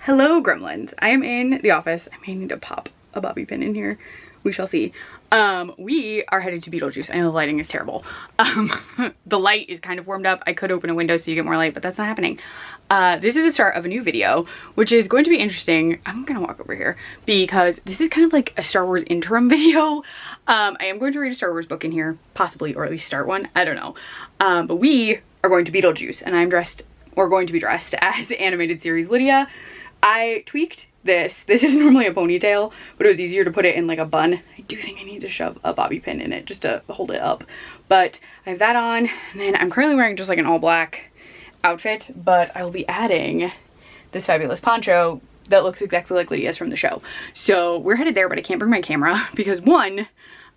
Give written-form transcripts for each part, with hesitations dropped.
Hello Gremlins, I am in the office. I may need to pop a bobby pin in here. We shall see. We are headed to Beetlejuice. I know the lighting is terrible. The light is kind of warmed up. I could open a window so you get more light, but that's not happening. This is the start of a new video, which is going to be interesting. I'm gonna walk over here because this is kind of like a Star Wars interim video. I am going to read a Star Wars book in here, possibly, or at least start one. I don't know. But we are going to Beetlejuice, and I'm dressed, or going to be dressed, as animated series Lydia. I tweaked this. This is normally a ponytail, but it was easier to put it in like a bun. I do think I need to shove a bobby pin in it just to hold it up. But I have that on, and then I'm currently wearing just like an all black outfit, but I will be adding this fabulous poncho that looks exactly like Lydia's from the show. So we're headed there, but I can't bring my camera because one,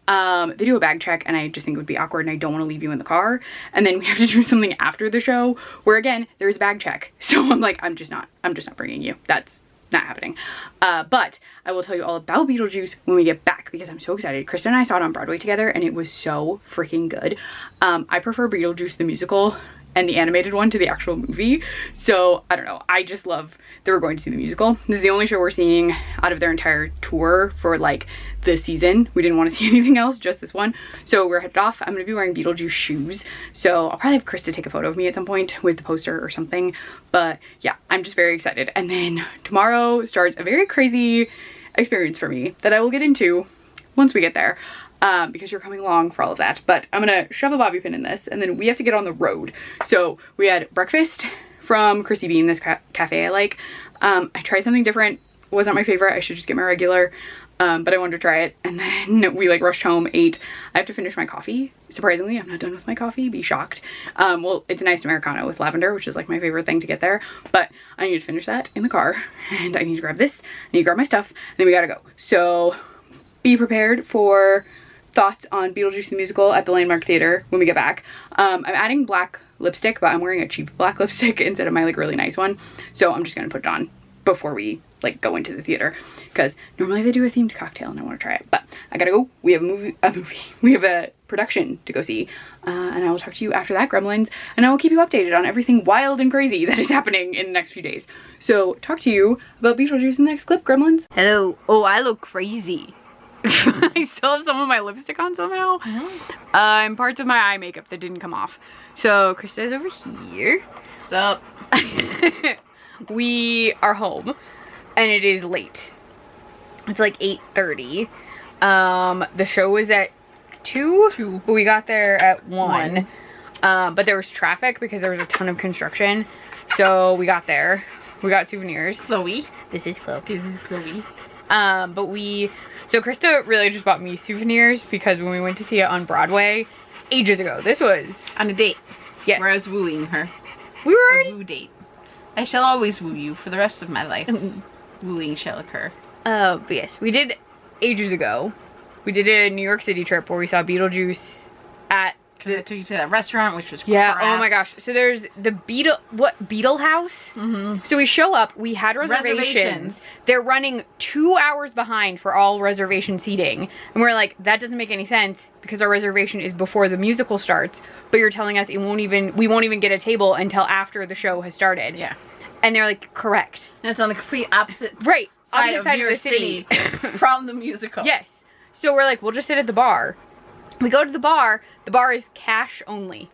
they do a bag check and I just think it would be awkward and I don't want to leave you in the car. And then we have to do something after the show where again, there's a bag check. So I'm like, I'm just not bringing you. That's not happening. But I will tell you all about Beetlejuice when we get back because I'm so excited. Krista and I saw it on Broadway together and it was so freaking good. I prefer Beetlejuice the musical and the animated one to the actual movie. So I don't know, I just love that we're going to see the musical. This is the only show we're seeing out of their entire tour for like the season. We didn't want to see anything else, just this one. So we're headed off. I'm gonna be wearing Beetlejuice shoes. So I'll probably have Krista take a photo of me at some point with the poster or something. But yeah, I'm just very excited. And then tomorrow starts a very crazy experience for me that I will get into once we get there. Because you're coming along for all of that. But I'm gonna shove a bobby pin in this and then we have to get on the road. So we had breakfast from Chrissy Bean, this cafe I like. I tried something different. It wasn't my favorite. I should just get my regular. But I wanted to try it. And then we like rushed home, ate. I have to finish my coffee. Surprisingly, I'm not done with my coffee. Be shocked. Well, it's a nice Americano with lavender, which is like my favorite thing to get there. But I need to finish that in the car. And I need to grab this. I need to grab my stuff. And then we gotta go. So be prepared for thoughts on Beetlejuice the musical at the Landmark Theater when we get back. I'm adding black lipstick, but I'm wearing a cheap black lipstick instead of my like really nice one. So I'm just gonna put it on before we like go into the theater because normally they do a themed cocktail and I want to try it. But I gotta go. We have we have a production to go see. And I will talk to you after that, Gremlins, and I will keep you updated on everything wild and crazy that is happening in the next few days. So talk to you about Beetlejuice in the next clip, Gremlins. Hello. Oh, I look crazy. I still have some of my lipstick on somehow. And parts of my eye makeup that didn't come off. So Krista's over here. Sup? We are home and it is late. It's like 8:30. The show was at 2, but we got there at 1. But there was traffic because there was a ton of construction. So we got there. We got souvenirs. Chloe. This is Chloe. This is Chloe. So Krista really just bought me souvenirs because when we went to see it on Broadway ages ago, this was on a date. Yes. Where I was wooing her. We were already. A woo date. I shall always woo you for the rest of my life. Wooing shall occur. But yes, we did ages ago. We did a New York City trip where we saw Beetlejuice at. Because I took you to that restaurant, which was yeah. crap. Oh my gosh. So there's the Beetle House. So we show up. We had reservations. They're running 2 hours behind for all reservation seating, and we're like, that doesn't make any sense because our reservation is before the musical starts. But you're telling us we won't even get a table until after the show has started. Yeah. And they're like, correct. And it's on the complete opposite side of New York City from the musical. Yes. So we're like, we'll just sit at the bar. We go to the bar. The bar is cash only.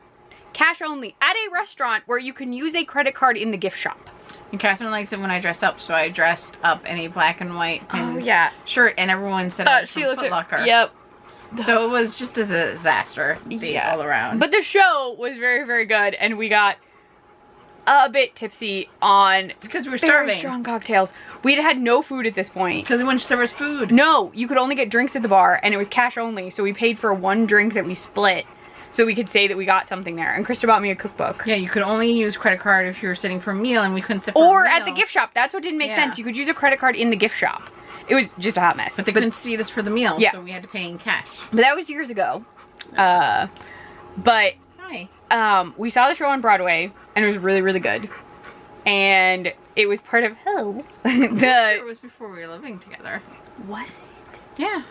Cash only. At a restaurant where you can use a credit card in the gift shop. And Catherine likes it when I dress up, so I dressed up in a black and white shirt, and everyone said I was from Foot Locker. Yep. So it was just a disaster all around. But the show was very, very good, and we got a bit tipsy on because we were starving. Strong cocktails. We had no food at this point. Because when there was food. No, you could only get drinks at the bar, and it was cash only, so we paid for one drink that we split so we could say that we got something there. And Krista bought me a cookbook. Yeah, you could only use credit card if you were sitting for a meal, and we couldn't sit for a meal. Or at the gift shop. That's what didn't make sense. You could use a credit card in the gift shop. It was just a hot mess. But they couldn't seat us for the meal, so we had to pay in cash. But that was years ago. But we saw the show on Broadway, and it was really, really good. And it was part of it was before we were living together. Was it? Yeah.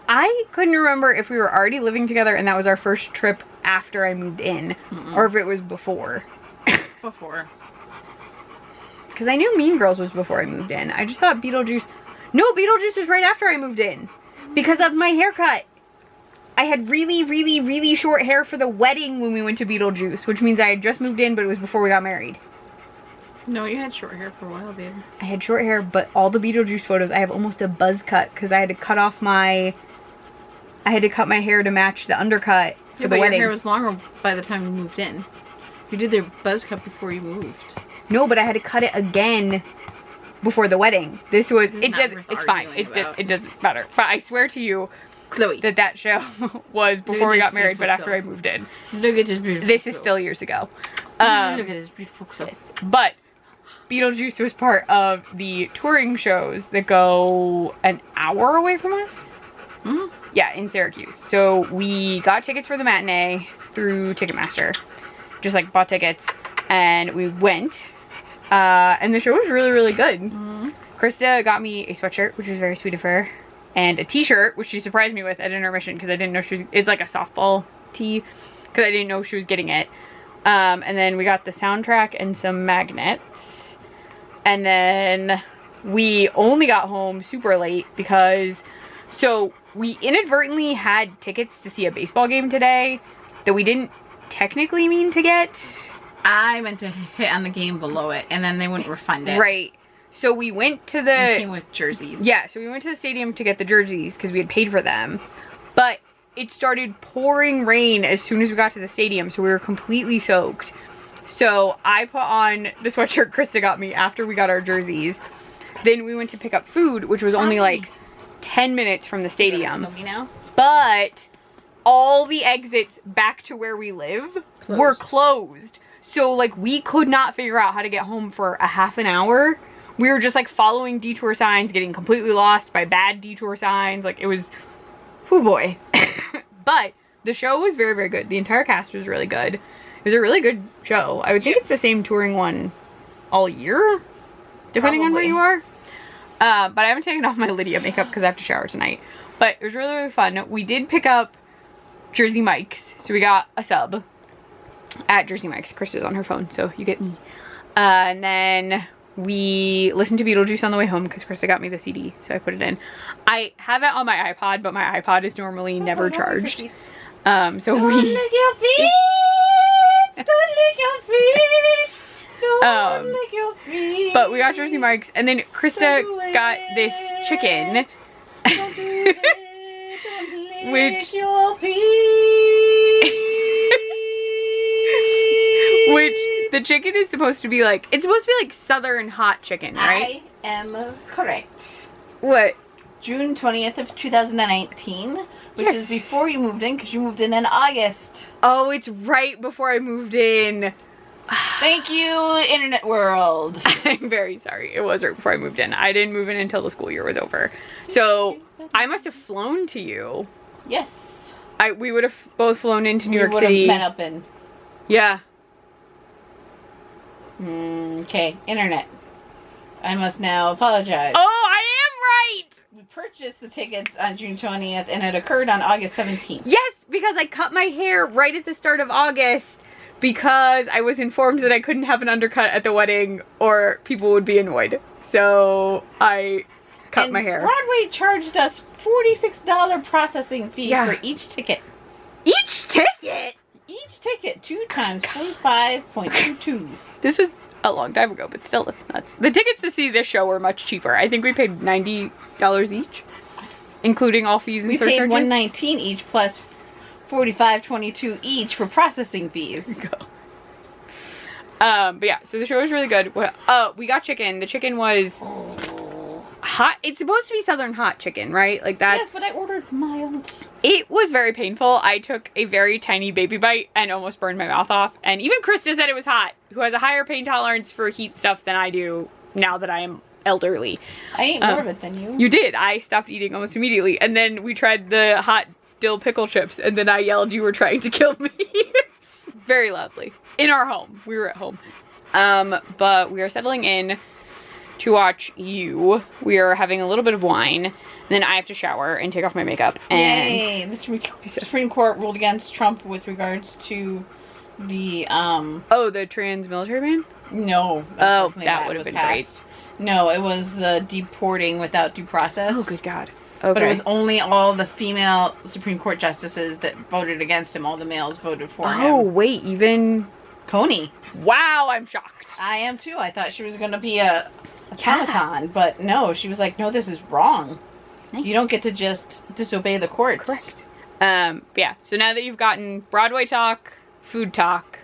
I couldn't remember if we were already living together and that was our first trip after I moved in, or if it was before. Before. because I knew Mean Girls was before I moved in. I just thought Beetlejuice... No, Beetlejuice was right after I moved in. Because of my haircut. I had really, really, really short hair for the wedding when we went to Beetlejuice, which means I had just moved in, but it was before we got married. No, you had short hair for a while, babe. I had short hair, but all the Beetlejuice photos, I have almost a buzz cut, because I had to cut off my... I had to cut my hair to match the undercut for the wedding. Your hair was longer by the time you moved in. You did their buzz cut before you moved. No, but I had to cut it again before the wedding. This was... It's fine. It doesn't matter. But I swear to you... Chloe. That show was before we got married, but after I moved in. Look at this beautiful This is still years ago. Look at this beautiful Chloe. Yes. But Beetlejuice was part of the touring shows that go an hour away from us. Mm-hmm. Yeah, in Syracuse. So we got tickets for the matinee through Ticketmaster. Just like bought tickets. And we went. And the show was really, really good. Mm-hmm. Krista got me a sweatshirt, which was very sweet of her. And a t-shirt, which she surprised me with at intermission because I didn't know she was... It's like a softball tee because I didn't know she was getting it. And then we got the soundtrack and some magnets. And then we only got home super late because... So we inadvertently had tickets to see a baseball game today that we didn't technically mean to get. I meant to hit on the game below it and then they wouldn't refund it. Right. So we went to the... It came with jerseys. Yeah, so we went to the stadium to get the jerseys because we had paid for them. But it started pouring rain as soon as we got to the stadium, so we were completely soaked. So I put on the sweatshirt Krista got me after we got our jerseys. Then we went to pick up food, which was only like 10 minutes from the stadium. But all the exits back to where we live were closed. So like we could not figure out how to get home for a half an hour. We were just like following detour signs, getting completely lost by bad detour signs. Like it was, oh boy. But the show was very, very good. The entire cast was really good. It was a really good show. I would think it's the same touring one all year, depending on where you are. But I haven't taken off my Lydia makeup because I have to shower tonight. But it was really, really fun. We did pick up Jersey Mike's. So we got a sub at Jersey Mike's. Krista's on her phone, so you get me. And then... we listened to Beetlejuice on the way home because Krista got me the CD, so I put it in. I have it on my iPod, but my iPod is normally never charged. So don't lick your feet! Don't lick your feet! Don't lick your feet! But we got Jersey Mike's, and then Krista got this chicken. Don't do it! Don't lick Which... your feet! Which... The chicken is supposed to be like, it's supposed to be like southern hot chicken, right? I am correct. What? June 20th of 2019, which is before you moved in, because you moved in August. Oh, it's right before I moved in. Thank you, internet world. I'm very sorry. It was right before I moved in. I didn't move in until the school year was over. So, I must have flown to you. Yes. We would have both flown into New York City. We would have met up in. Yeah. Okay, internet. I must now apologize. Oh, I am right! We purchased the tickets on June 20th and it occurred on August 17th. Yes, because I cut my hair right at the start of August because I was informed that I couldn't have an undercut at the wedding or people would be annoyed. So I cut my hair. Broadway charged us $46 processing fee for each ticket. Each ticket? Each ticket, 2 times 45.22. This was a long time ago, but still, it's nuts. The tickets to see this show were much cheaper. I think we paid $90 each, including all fees and surcharges. We paid $119 each plus $45.22 each for processing fees. But yeah, so the show was really good. We got chicken. The chicken was hot. It's supposed to be southern hot chicken, right? Like that's... Yes, but I ordered mild. It was very painful. I took a very tiny baby bite and almost burned my mouth off. And even Krista said it was hot, who has a higher pain tolerance for heat stuff than I do now that I am elderly. I ate more of it than you. You did. I stopped eating almost immediately. And then we tried the hot dill pickle chips and then I yelled you were trying to kill me. Very loudly. In our home. We were at home. But we are settling in to watch you. We are having a little bit of wine. And then I have to shower and take off my makeup. And yay! The Supreme Court ruled against Trump with regards to The Oh, the trans military ban? No. Oh, that would have been great. No, it was the deporting without due process. Oh, good God. Okay. But it was only all the female Supreme Court justices that voted against him. All the males voted for him. Oh, wait, even Coney. Wow, I'm shocked. I am too. I thought she was going to be a automaton, but no, she was like, no, this is wrong. Nice. You don't get to just disobey the courts. Correct. Yeah, so now that you've gotten Broadway talk, food talk,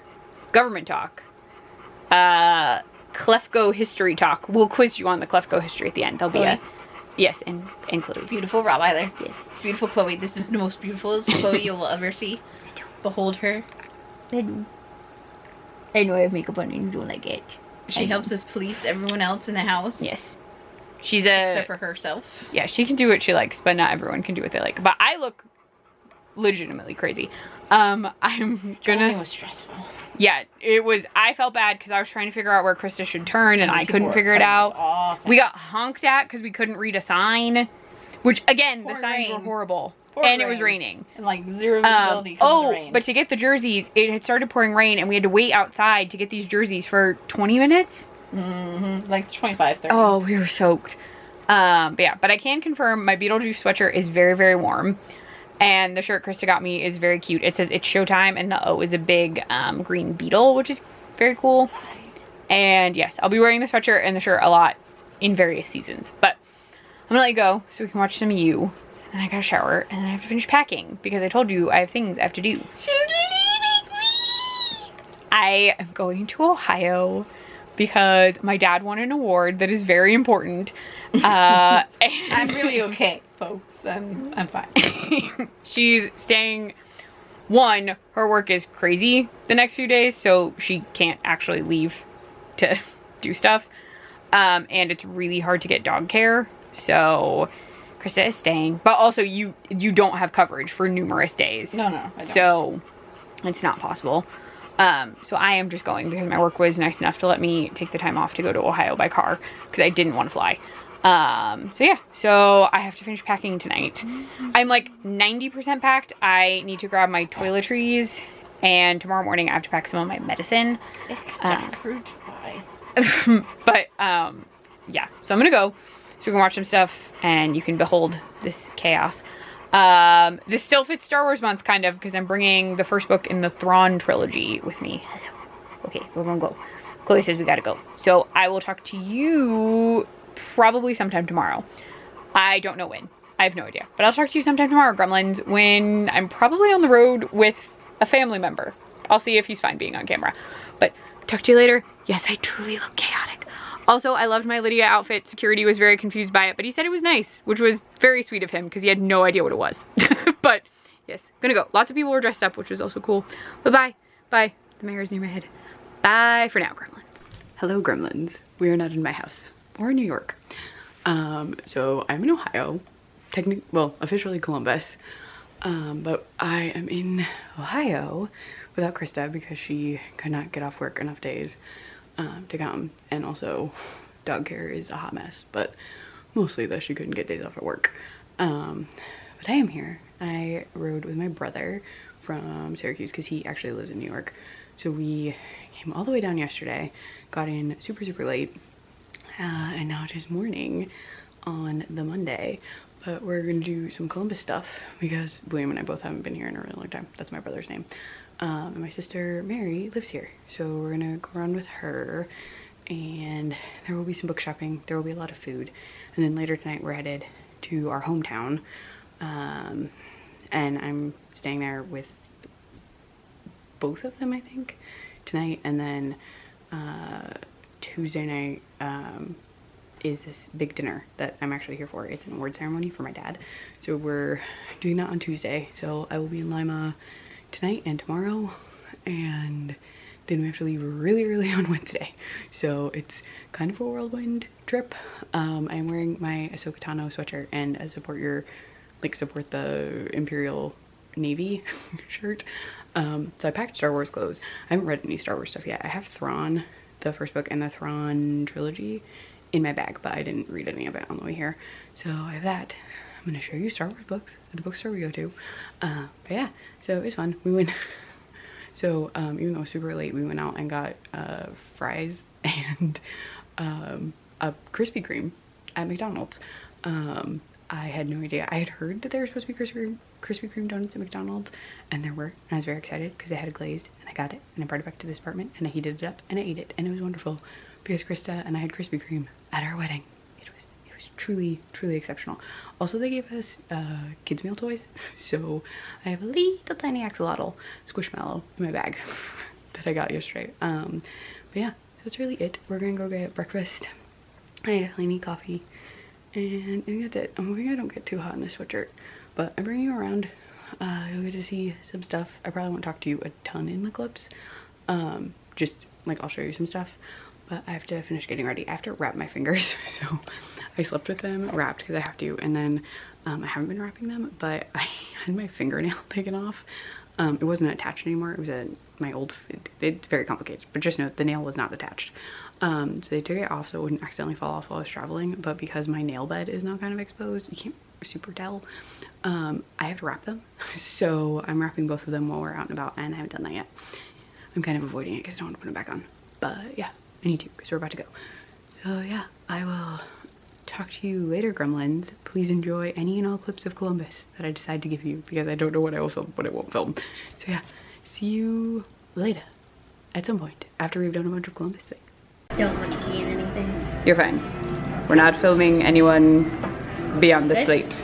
government talk, Clefco history talk. We'll quiz you on the Clefco history at the end. There'll be a... Yes, and Chloe's. Beautiful Rottweiler. Yes. Beautiful Chloe. This is the most beautiful Chloe you'll ever see. Behold her. I know I have makeup on and you don't like it. She helps us police everyone else in the house. Yes. She's a... Except for herself. Yeah, she can do what she likes, but not everyone can do what they like. But I look legitimately crazy. I'm gonna... Driving was stressful. Yeah, it was... I felt bad because I was trying to figure out where Krista should turn and I couldn't figure it out. We got honked at because we couldn't read a sign. Which, again, the signs were horrible. And it was raining. And like zero visibility because of the rain. But to get the jerseys, it had started pouring rain and we had to wait outside to get these jerseys for 20 minutes. Mm-hmm. Like 25, 30. Oh, we were soaked. But yeah, but I can confirm my Beetlejuice sweatshirt is very, very warm. And the shirt Krista got me is very cute. It says it's showtime and the O is a big green beetle, which is very cool. And yes, I'll be wearing the sweatshirt and the shirt a lot in various seasons. But I'm gonna let you go so we can watch some of you. And then I gotta shower and then I have to finish packing because I told you I have things I have to do. She's leaving me! I am going to Ohio because my dad won an award that is very important. I'm really okay, folks. I'm fine. She's staying. One, her work is crazy the next few days, so she can't actually leave to do stuff. And it's really hard to get dog care, so Krista is staying. But also, you don't have coverage for numerous days. No, I don't. So it's not possible. So I am just going because my work was nice enough to let me take the time off to go to Ohio by car because I didn't want to fly. So yeah, so I have to finish packing tonight. I'm like 90% packed. I need to grab my toiletries and tomorrow morning I have to pack some of my medicine. But yeah, so I'm gonna go so we can watch some stuff and you can behold this chaos. This still fits Star Wars month kind of because I'm bringing the first book in the Thrawn trilogy with me. Hello. Okay, we're gonna go. Chloe says we gotta go. So I will talk to you probably sometime tomorrow. I don't know when. I have no idea. But I'll talk to you sometime tomorrow, Gremlins, when I'm probably on the road with a family member. I'll see if he's fine being on camera. But talk to you later. Yes, I truly look chaotic. Also, I loved my Lydia outfit. Security was very confused by it, but he said it was nice, which was very sweet of him because he had no idea what it was. But yes, gonna go. Lots of people were dressed up, which was also cool. But bye. Bye. The mayor's near my head. Bye for now, Gremlins. Hello, Gremlins. We are not in my house or in New York. So I'm in Ohio, well, officially Columbus. But I am in Ohio without Krista because she could not get off work enough days to come, and also dog care is a hot mess, but mostly that she couldn't get days off at work. But I am here. I rode with my brother from Syracuse because he actually lives in New York, so we came all the way down yesterday, got in super late, and now it is morning on the Monday. But we're gonna do some Columbus stuff because William and I both haven't been here in a really long time. That's my brother's name. And my sister Mary lives here, so we're gonna go around with her, and there will be some book shopping, there will be a lot of food, and then later tonight we're headed to our hometown, and I'm staying there with both of them, I think, tonight, and then Tuesday night is this big dinner that I'm actually here for. It's an award ceremony for my dad, so we're doing that on Tuesday. So I will be in Lima tonight and tomorrow, and then we have to leave really early on Wednesday, so it's kind of a whirlwind trip. I'm wearing my Ahsoka Tano sweatshirt and a support the Imperial Navy shirt. So I packed Star Wars clothes. I haven't read any Star Wars stuff yet. I have Thrawn, the first book, and the Thrawn trilogy in my bag, but I didn't read any of it on the way here, so I have that. I'm gonna show you Star Wars books at the bookstore we go to. But yeah, so it was fun. We went So even though it was super late, we went out and got fries and a Krispy Kreme at McDonald's. I had no idea. I had heard that there were supposed to be Krispy Kreme donuts at McDonald's, and there were. And I was very excited because they had it glazed, and I got it, and I brought it back to this apartment, and I heated it up, and I ate it, and it was wonderful because Krista and I had Krispy Kreme at our wedding. It was truly, truly exceptional. Also, they gave us kids meal toys, so I have a little tiny axolotl squishmallow in my bag that I got yesterday. But yeah, that's really it. We're gonna go get breakfast. I definitely need coffee. And I think that's it. I'm hoping I don't get too hot in this sweatshirt, but I'm bringing you around. You'll get to see some stuff. I probably won't talk to you a ton in the clips. Just like I'll show you some stuff, but I have to finish getting ready. I have to wrap my fingers, so I slept with them wrapped because I have to, and then I haven't been wrapping them, but I had my fingernail taken off. It wasn't attached anymore. It was my old, it's very complicated, but just know the nail was not attached. So they took it off so it wouldn't accidentally fall off while I was traveling, but because my nail bed is now kind of exposed, you can't super tell, I have to wrap them. So I'm wrapping both of them while we're out and about, and I haven't done that yet. I'm kind of avoiding it because I don't want to put them back on, but yeah, I need to because we're about to go. So yeah, I will talk to you later, gremlins. Please enjoy any and all clips of Columbus that I decide to give you because I don't know what I will film, what I won't film. So yeah, see you later at some point after we've done a bunch of Columbus things. Don't want to be in anything. You're fine. We're not filming anyone beyond this plate.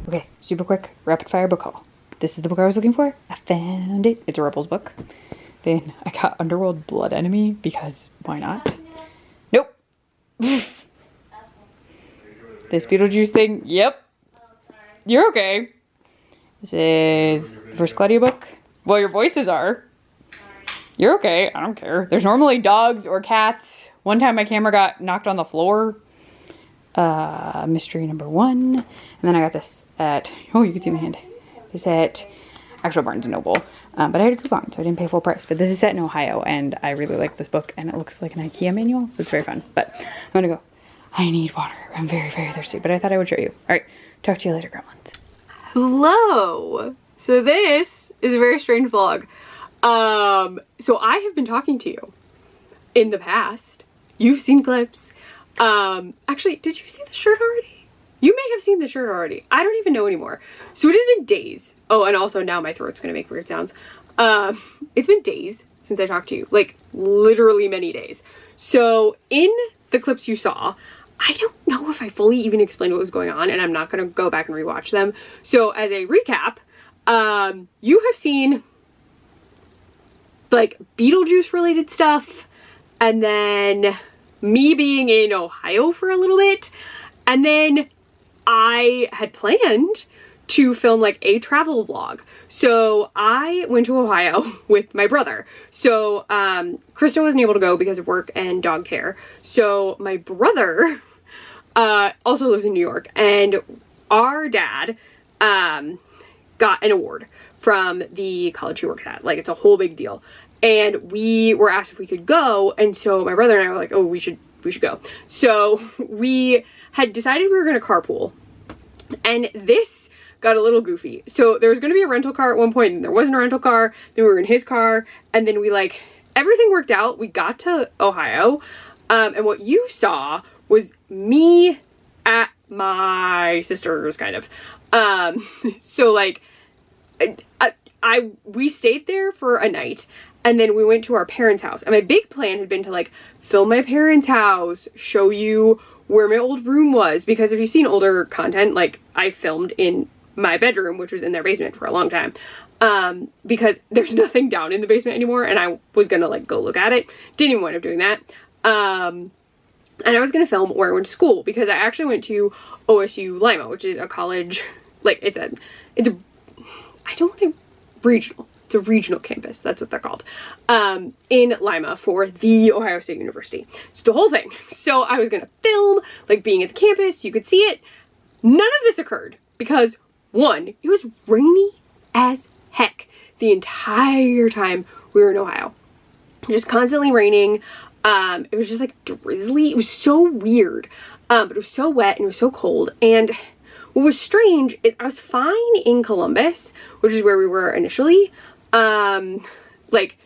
Okay, super quick, rapid fire book haul. This is the book I was looking for. I found it. It's a Rebels book. Then I got Underworld Blood Enemy because why not? Nope. This Beetlejuice thing. Yep. You're okay. This is the first Claudia book. Well, your voices are. You're okay. I don't care. There's normally dogs or cats. One time my camera got knocked on the floor. Mystery number 1. And then I got this at, oh, you can see my hand. This at actual Barnes & Noble. But I had a coupon, so I didn't pay full price. But this is set in Ohio, and I really like this book, and it looks like an IKEA manual, so it's very fun. But I'm gonna go. I need water. I'm very, very thirsty, but I thought I would show you. All right, talk to you later, gremlins. Hello. So this is a very strange vlog. So I have been talking to you in the past. You've seen clips. Actually, did you see the shirt already? You may have seen the shirt already. I don't even know anymore. So it has been days. Oh, and also now my throat's gonna make weird sounds. It's been days since I talked to you, like literally many days. So in the clips you saw, I don't know if I fully even explained what was going on, and I'm not gonna go back and rewatch them. So as a recap, you have seen like Beetlejuice related stuff, and then me being in Ohio for a little bit, and then I had planned to film like a travel vlog. So I went to Ohio with my brother. So Krista wasn't able to go because of work and dog care. So my brother also lives in New York, and our dad got an award from the college he works at. Like, it's a whole big deal. And we were asked if we could go, and so my brother and I were like, oh, we should go. So we had decided we were gonna carpool, and this got a little goofy. So there was gonna be a rental car at one point, and there wasn't a rental car, then we were in his car, and then we like, everything worked out. We got to Ohio, and what you saw was me at my sisters, kind of. So like, we stayed there for a night, and then we went to our parents' house. And my big plan had been to like film my parents' house, show you where my old room was, because if you've seen older content, like I filmed in my bedroom, which was in their basement for a long time, because there's nothing down in the basement anymore, and I was gonna like go look at it. Didn't even wind up doing that. And I was gonna film where I went to school, because I actually went to OSU Lima, which is a college, like it's a I don't want to, regional. It's a regional campus. That's what they're called. In Lima for the Ohio State University. So the whole thing. So I was gonna film like being at the campus. You could see it. None of this occurred because, one, it was rainy as heck the entire time we were in Ohio. Just constantly raining. It was just like drizzly. It was so weird. But it was so wet and it was so cold. And what was strange is I was fine in Columbus, which is where we were initially. Like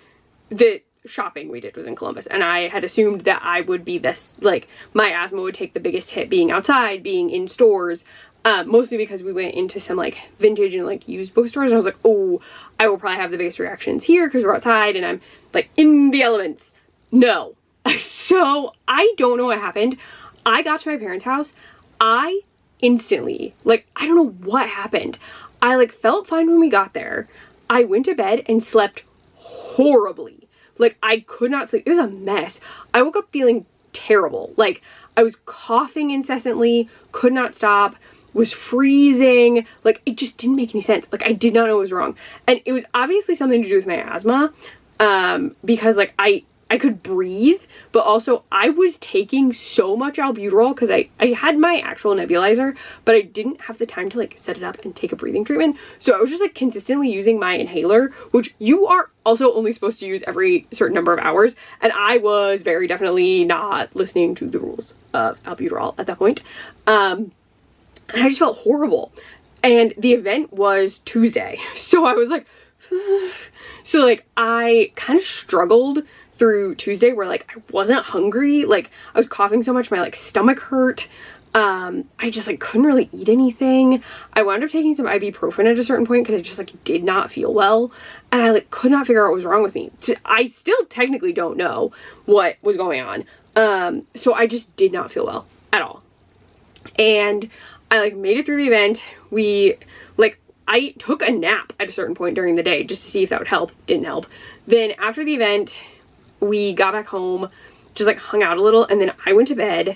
the shopping we did was in Columbus, and I had assumed that I would be this, like my asthma would take the biggest hit being outside, being in stores, mostly because we went into some like vintage and like used bookstores, and I was like, oh, I will probably have the biggest reactions here because we're outside and I'm like in the elements. No. So I don't know what happened. I got to my parents' house. I instantly, like, I don't know what happened. I like felt fine when we got there. I went to bed and slept horribly. Like, I could not sleep. It was a mess. I woke up feeling terrible. Like, I was coughing incessantly, could not stop, was freezing. Like, it just didn't make any sense. Like, I did not know what was wrong. And it was obviously something to do with my asthma, because, like, I could breathe, but also I was taking so much albuterol because I had my actual nebulizer, but I didn't have the time to like set it up and take a breathing treatment. So I was just like consistently using my inhaler, which you are also only supposed to use every certain number of hours. And I was very definitely not listening to the rules of albuterol at that point. And I just felt horrible. And the event was Tuesday. So I was like, so like I kind of struggled through Tuesday where like I wasn't hungry, like I was coughing so much my like stomach hurt. I just like couldn't really eat anything. I wound up taking some ibuprofen at a certain point because I just like did not feel well, and I like could not figure out what was wrong with me. I still technically don't know what was going on. So I just did not feel well at all. And I like made it through the event. I took a nap at a certain point during the day just to see if that would help. Didn't help. Then after the event, we got back home, just like hung out a little, and then I went to bed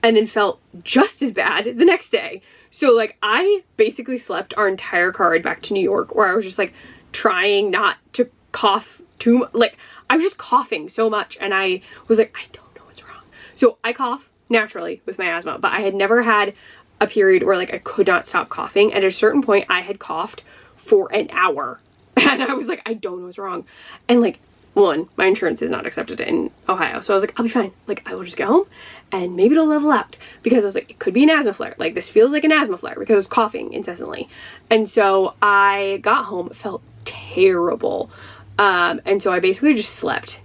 and then felt just as bad the next day. So like I basically slept our entire car ride back to New York, where I was just like trying not to cough too much. Like I was just coughing so much, and I was like, I don't know what's wrong. So I cough naturally with my asthma, but I had never had a period where like I could not stop coughing. At a certain point I had coughed for an hour, and I was like, I don't know what's wrong. And like, one, my insurance is not accepted in Ohio, so I was like, I'll be fine. Like, I will just get home and maybe it'll level out, because I was like, it could be an asthma flare. Like, this feels like an asthma flare because I was coughing incessantly. And so I got home, felt terrible. And so I basically just slept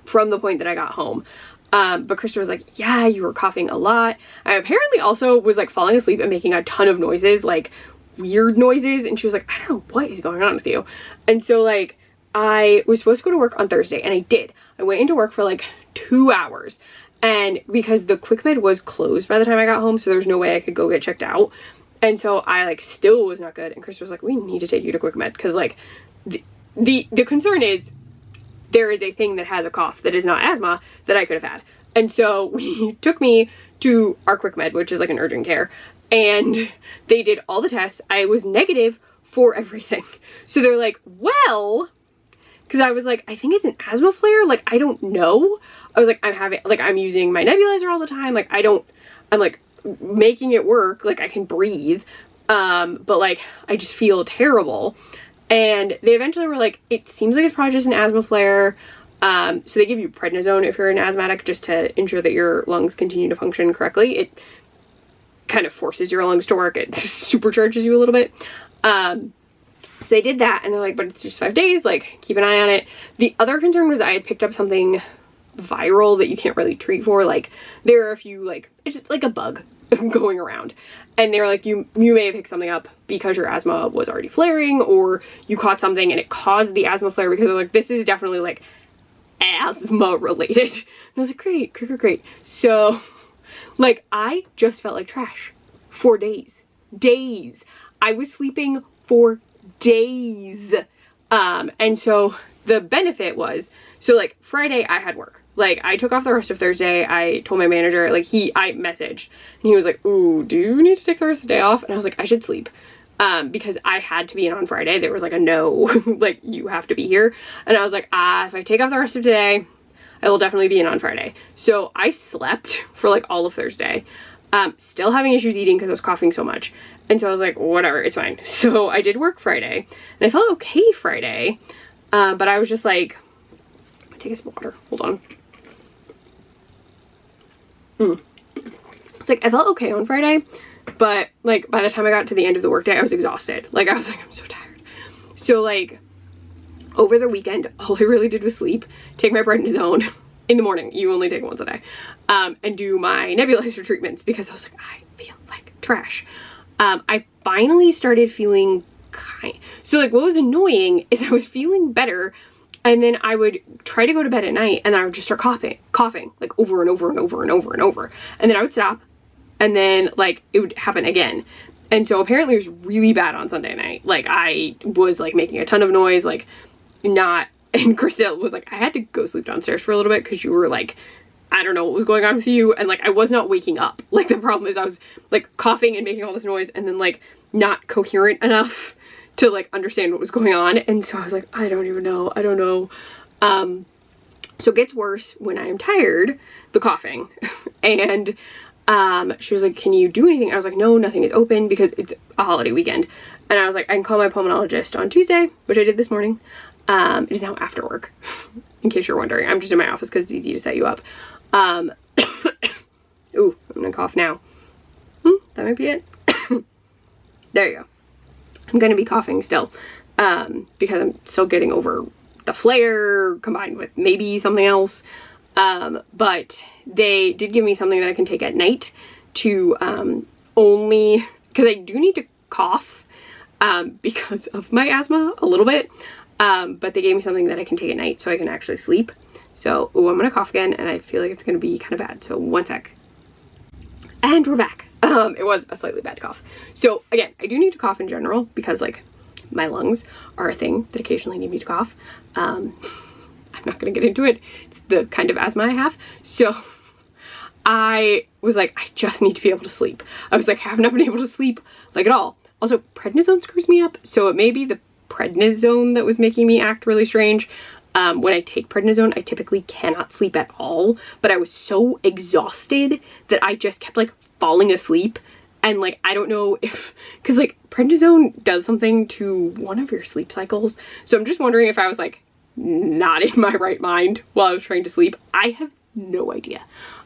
from the point that I got home. But Krista was like, yeah, you were coughing a lot. I apparently also was like falling asleep and making a ton of noises, like weird noises. And she was like, I don't know what is going on with you. And so like, I was supposed to go to work on Thursday, and I did. I went into work for like 2 hours, and because the quick med was closed by the time I got home, so there's no way I could go get checked out. And so I like still was not good, and Chris was like, we need to take you to quick med, because like the concern is there is a thing that has a cough that is not asthma that I could have had. And so we took me to our quick med, which is like an urgent care, and they did all the tests. I was negative for everything. So they're like, well, because I was like, I think it's an asthma flare. Like, I don't know. I was like, I'm using my nebulizer all the time. Like, I'm like making it work. Like, I can breathe. But like, I just feel terrible. And they eventually were like, it seems like it's probably just an asthma flare. So they give you prednisone if you're an asthmatic, just to ensure that your lungs continue to function correctly. It kind of forces your lungs to work. It supercharges you a little bit. So they did that, and they're like, but it's just 5 days, like, keep an eye on it. The other concern was I had picked up something viral that you can't really treat for. Like, there are a few, like, it's just like a bug. going around. And they were like, you may have picked something up because your asthma was already flaring, or you caught something and it caused the asthma flare, because they're like, this is definitely like asthma related. And I was like, great. So like, I just felt like trash for days. I was sleeping for days. And so the benefit was, so like Friday I had work. Like, I took off the rest of Thursday. I told my manager, like, I messaged, and he was like, ooh, do you need to take the rest of the day off? And I was like, I should sleep. Because I had to be in on Friday. There was like a no, like, you have to be here. And I was like, if I take off the rest of today, I will definitely be in on Friday. So I slept for like all of Thursday. Still having issues eating because I was coughing so much. And so I was like, whatever, it's fine. So I did work Friday, and I felt okay Friday. But I was just like, take a sip of water, hold on. It's like, I felt okay on Friday, but like by the time I got to the end of the workday, I was exhausted. Like, I was like, I'm so tired. So like over the weekend, all I really did was sleep, take my prednisone in the morning. You only take it once a day. And do my nebulizer treatments, because I was like, I feel like trash. I finally started feeling so like, what was annoying is I was feeling better, and then I would try to go to bed at night, and then I would just start coughing like over and over. And then I would stop, and then like it would happen again. And so apparently it was really bad on Sunday night. Like, I was like making a ton of noise, like and Krista was like, I had to go sleep downstairs for a little bit because you were like, I don't know what was going on with you. And like, I was not waking up. Like, the problem is I was like coughing and making all this noise, and then like not coherent enough to like understand what was going on. And so I was like, I don't know. So it gets worse when I am tired, the coughing. And she was like, can you do anything? I was like, no, nothing is open because it's a holiday weekend. And I was like, I can call my pulmonologist on Tuesday, which I did this morning. It is now after work, in case you're wondering. I'm just in my office because it's easy to set you up. Ooh, I'm gonna cough now. That might be it. There you go. I'm gonna be coughing still, because I'm still getting over the flare combined with maybe something else. But they did give me something that I can take at night to, only, because I do need to cough, because of my asthma a little bit. But they gave me something that I can take at night so I can actually sleep. So, ooh, I'm gonna cough again, and I feel like it's gonna be kind of bad. So one sec. And we're back. It was a slightly bad cough. So again, I do need to cough in general because like my lungs are a thing that occasionally need me to cough. I'm not gonna get into it. It's the kind of asthma I have. So I was like, I just need to be able to sleep. I was like, I have not been able to sleep like at all. Also, prednisone screws me up. So it may be the prednisone that was making me act really strange. When I take prednisone, I typically cannot sleep at all, but I was so exhausted that I just kept like falling asleep. And like, I don't know if, because like prednisone does something to one of your sleep cycles. So I'm just wondering if I was like not in my right mind while I was trying to sleep. I have no idea.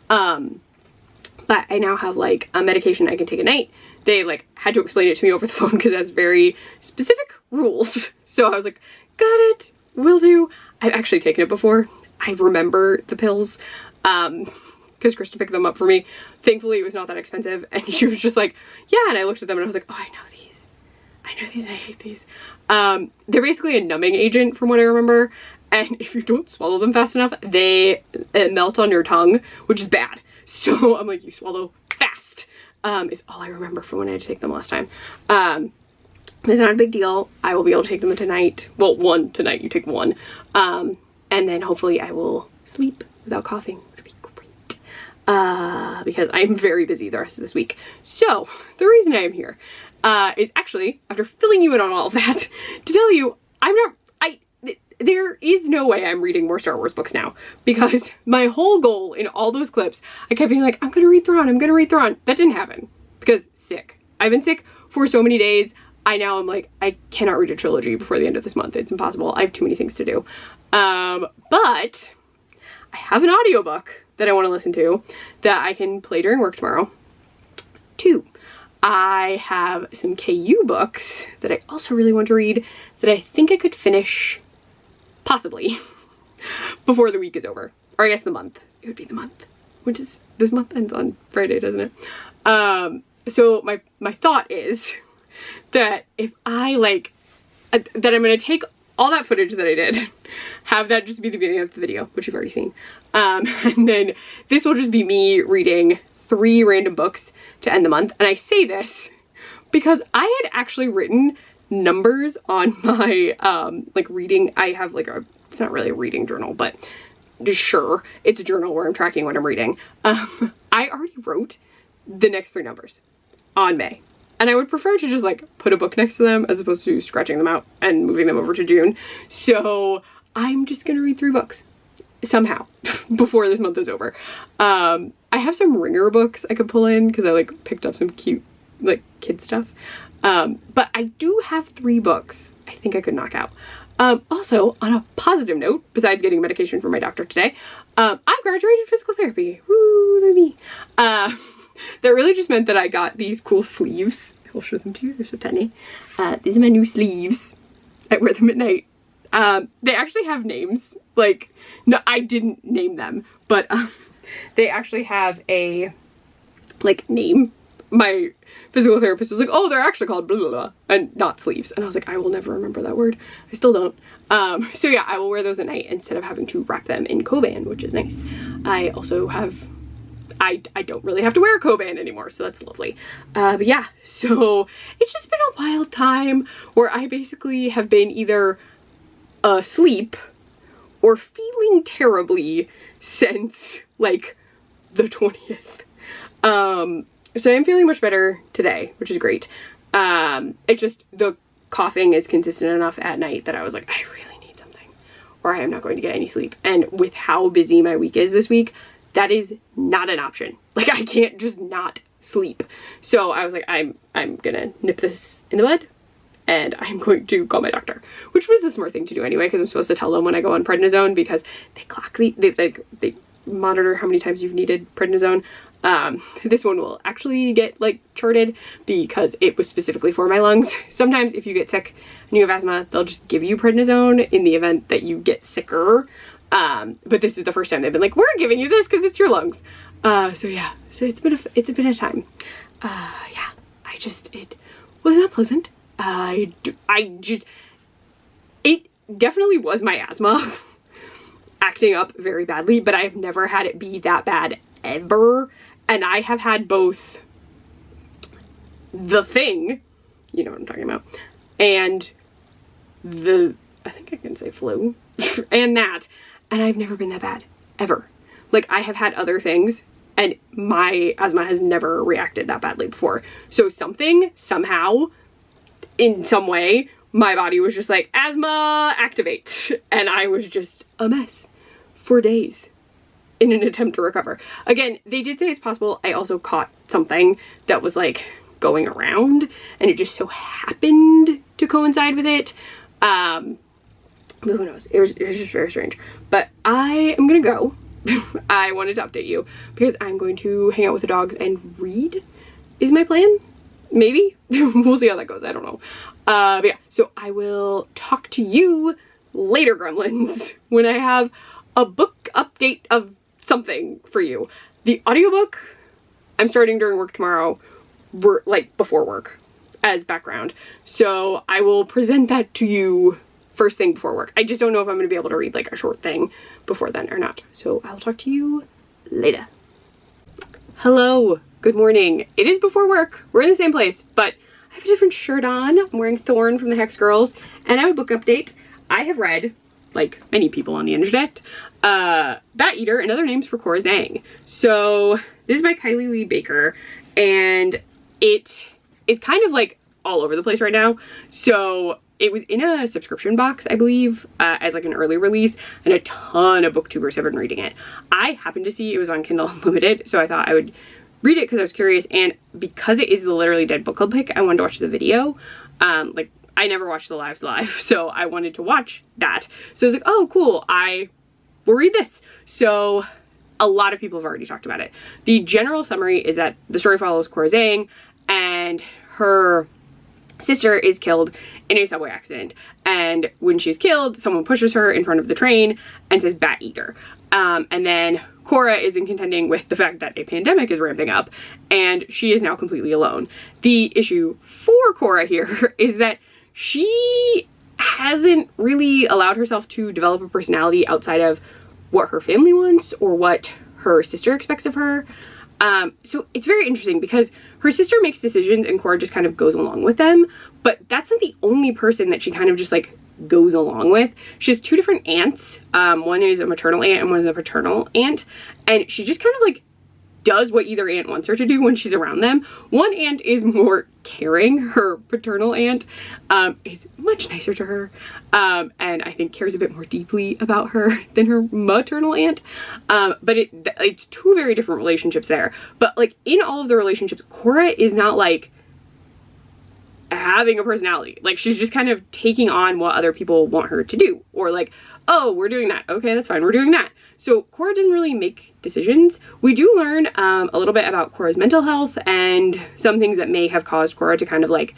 But I now have like a medication I can take at night. They like had to explain it to me over the phone because that's very specific rules. So I was like, got it, will do. I've actually taken it before. I remember the pills, because Krista picked them up for me. Thankfully, it was not that expensive, and she was just like, yeah, and I looked at them and I was like, oh, I know these, and I hate these. They're basically a numbing agent from what I remember, and if you don't swallow them fast enough, they melt on your tongue, which is bad. So I'm like, you swallow fast, is all I remember from when I had to take them last time. It's not a big deal. I will be able to take them tonight. Well, one tonight, you take one. And then hopefully I will sleep without coughing, which would be great. Because I'm very busy the rest of this week. So the reason I am here is actually, after filling you in on all of that, to tell you, there is no way I'm reading more Star Wars books now, because my whole goal in all those clips, I kept being like, I'm gonna read Thrawn. That didn't happen because sick. I've been sick for so many days. I'm like, I cannot read a trilogy before the end of this month. It's impossible. I have too many things to do. But I have an audiobook that I want to listen to that I can play during work tomorrow. 2, I have some KU books that I also really want to read that I think I could finish, possibly, before the week is over. Or I guess the month. It would be the month. which is, this month ends on Friday, doesn't it? So my thought is that if I like, that I'm gonna take all that footage that I did, have that just be the beginning of the video, which you've already seen. And then this will just be me reading 3 random books to end the month. And I say this because I had actually written numbers on my, like reading, I have like a, it's not really a reading journal, but sure, it's a journal where I'm tracking what I'm reading. I already wrote the next 3 numbers on May. And I would prefer to just like put a book next to them as opposed to scratching them out and moving them over to June. So I'm just gonna read 3 books somehow before this month is over. I have some Ringer books I could pull in because I like picked up some cute like kid stuff. But I do have 3 books I think I could knock out. Also, on a positive note, besides getting medication from my doctor today, I graduated physical therapy. Woo, look at me. That really just meant that I got these cool sleeves. I'll show them to you, they're so tiny. These are my new sleeves. I wear them at night. They actually have names. Like, no, I didn't name them, but they actually have a, like, name. My physical therapist was like, oh, they're actually called blah, blah, blah, and not sleeves. And I was like, I will never remember that word. I still don't. So yeah, I will wear those at night instead of having to wrap them in Coban, which is nice. I also have, I don't really have to wear a Coban anymore, so that's lovely. But yeah, so it's just been a wild time where I basically have been either asleep or feeling terribly since like the 20th. So I'm feeling much better today, which is great. It's just the coughing is consistent enough at night that I was like, I really need something or I am not going to get any sleep. And with how busy my week is this week, that is not an option. Like, I can't just not sleep. So I was like, I'm gonna nip this in the bud and I'm going to call my doctor, which was a smart thing to do anyway, because I'm supposed to tell them when I go on prednisone because they clock they monitor how many times you've needed prednisone. This one will actually get like charted because it was specifically for my lungs. Sometimes if you get sick and you have asthma, they'll just give you prednisone in the event that you get sicker. But this is the first time they've been like, we're giving you this because it's your lungs. So yeah, so it's been a time. Yeah, it was not pleasant. It definitely was my asthma acting up very badly, but I've never had it be that bad ever. And I have had both the thing, you know what I'm talking about, and I think I can say flu, and that, and I've never been that bad, ever. Like, I have had other things, and my asthma has never reacted that badly before. So something, somehow, in some way, my body was just like, asthma, activate. And I was just a mess for days in an attempt to recover. Again, they did say it's possible I also caught something that was like going around and it just so happened to coincide with it. But who knows? It was just very strange. But I am gonna go. I wanted to update you because I'm going to hang out with the dogs and read is my plan. Maybe. We'll see how that goes. I don't know. But yeah, so I will talk to you later, gremlins, when I have a book update of something for you. The audiobook I'm starting during work tomorrow, like before work, as background. So I will present that to you first thing before work. I just don't know if I'm going to be able to read like a short thing before then or not. So I'll talk to you later. Hello, good morning. It is before work. We're in the same place, but I have a different shirt on. I'm wearing Thorn from the Hex Girls, and I have a book update. I have read, like many people on the internet, Bat Eater and Other Names for Cora Zhang. So this is by Kylie Lee Baker, and it is kind of like all over the place right now. So it was in a subscription box, I believe, as like an early release, and a ton of booktubers have been reading it. I happened to see it was on Kindle Unlimited, so I thought I would read it because I was curious, and because it is the Literally Dead book club pick, I wanted to watch the video. Like, I never watched the lives live, so I wanted to watch that. So I was like, oh, cool, I will read this. So a lot of people have already talked about it. The general summary is that the story follows Cora Zhang, and her sister is killed in a subway accident. And when she's killed, someone pushes her in front of the train and says Bat Eater. And then Cora isn't contending with the fact that a pandemic is ramping up and she is now completely alone. The issue for Cora here is that she hasn't really allowed herself to develop a personality outside of what her family wants or what her sister expects of her. So it's very interesting because her sister makes decisions and Cora just kind of goes along with them, but that's not the only person that she kind of just like goes along with. She has two different aunts. One is a maternal aunt and one is a paternal aunt, and she just kind of like does what either aunt wants her to do when she's around them. One aunt is more caring. Her paternal aunt is much nicer to her, and I think cares a bit more deeply about her than her maternal aunt. But it's two very different relationships there. But like in all of the relationships, Cora is not like having a personality. Like she's just kind of taking on what other people want her to do, or like, oh, we're doing that, okay, that's fine, we're doing that. So Cora doesn't really make decisions. We do learn a little bit about Cora's mental health and some things that may have caused Cora to kind of like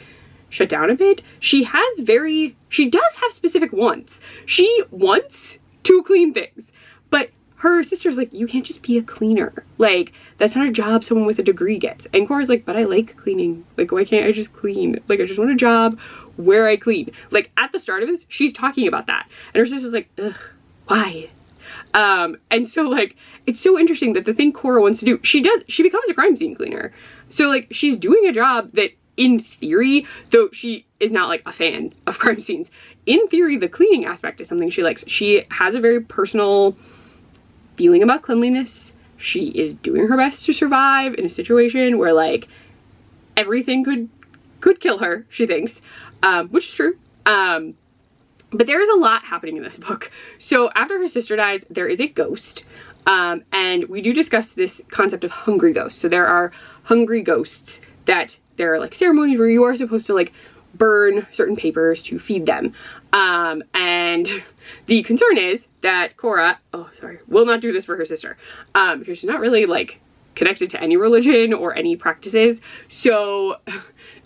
shut down a bit. She does have specific wants. She wants to clean things, but her sister's like, you can't just be a cleaner. Like, that's not a job someone with a degree gets. And Cora's like, but I like cleaning. Like, why can't I just clean? Like, I just want a job where I clean. Like, at the start of this, she's talking about that. And her sister's like, ugh, why? And so, like, it's so interesting that the thing Cora wants to do, she becomes a crime scene cleaner. So, like, she's doing a job that, in theory, though she is not, like, a fan of crime scenes, in theory, the cleaning aspect is something she likes. She has a very personal feeling about cleanliness. She is doing her best to survive in a situation where like everything could kill her, she thinks, which is true. But there is a lot happening in this book. So after her sister dies, there is a ghost, and we do discuss this concept of hungry ghosts. So there are hungry ghosts that there are like ceremonies where you are supposed to like burn certain papers to feed them, and the concern is that Cora, will not do this for her sister, because she's not really like connected to any religion or any practices. So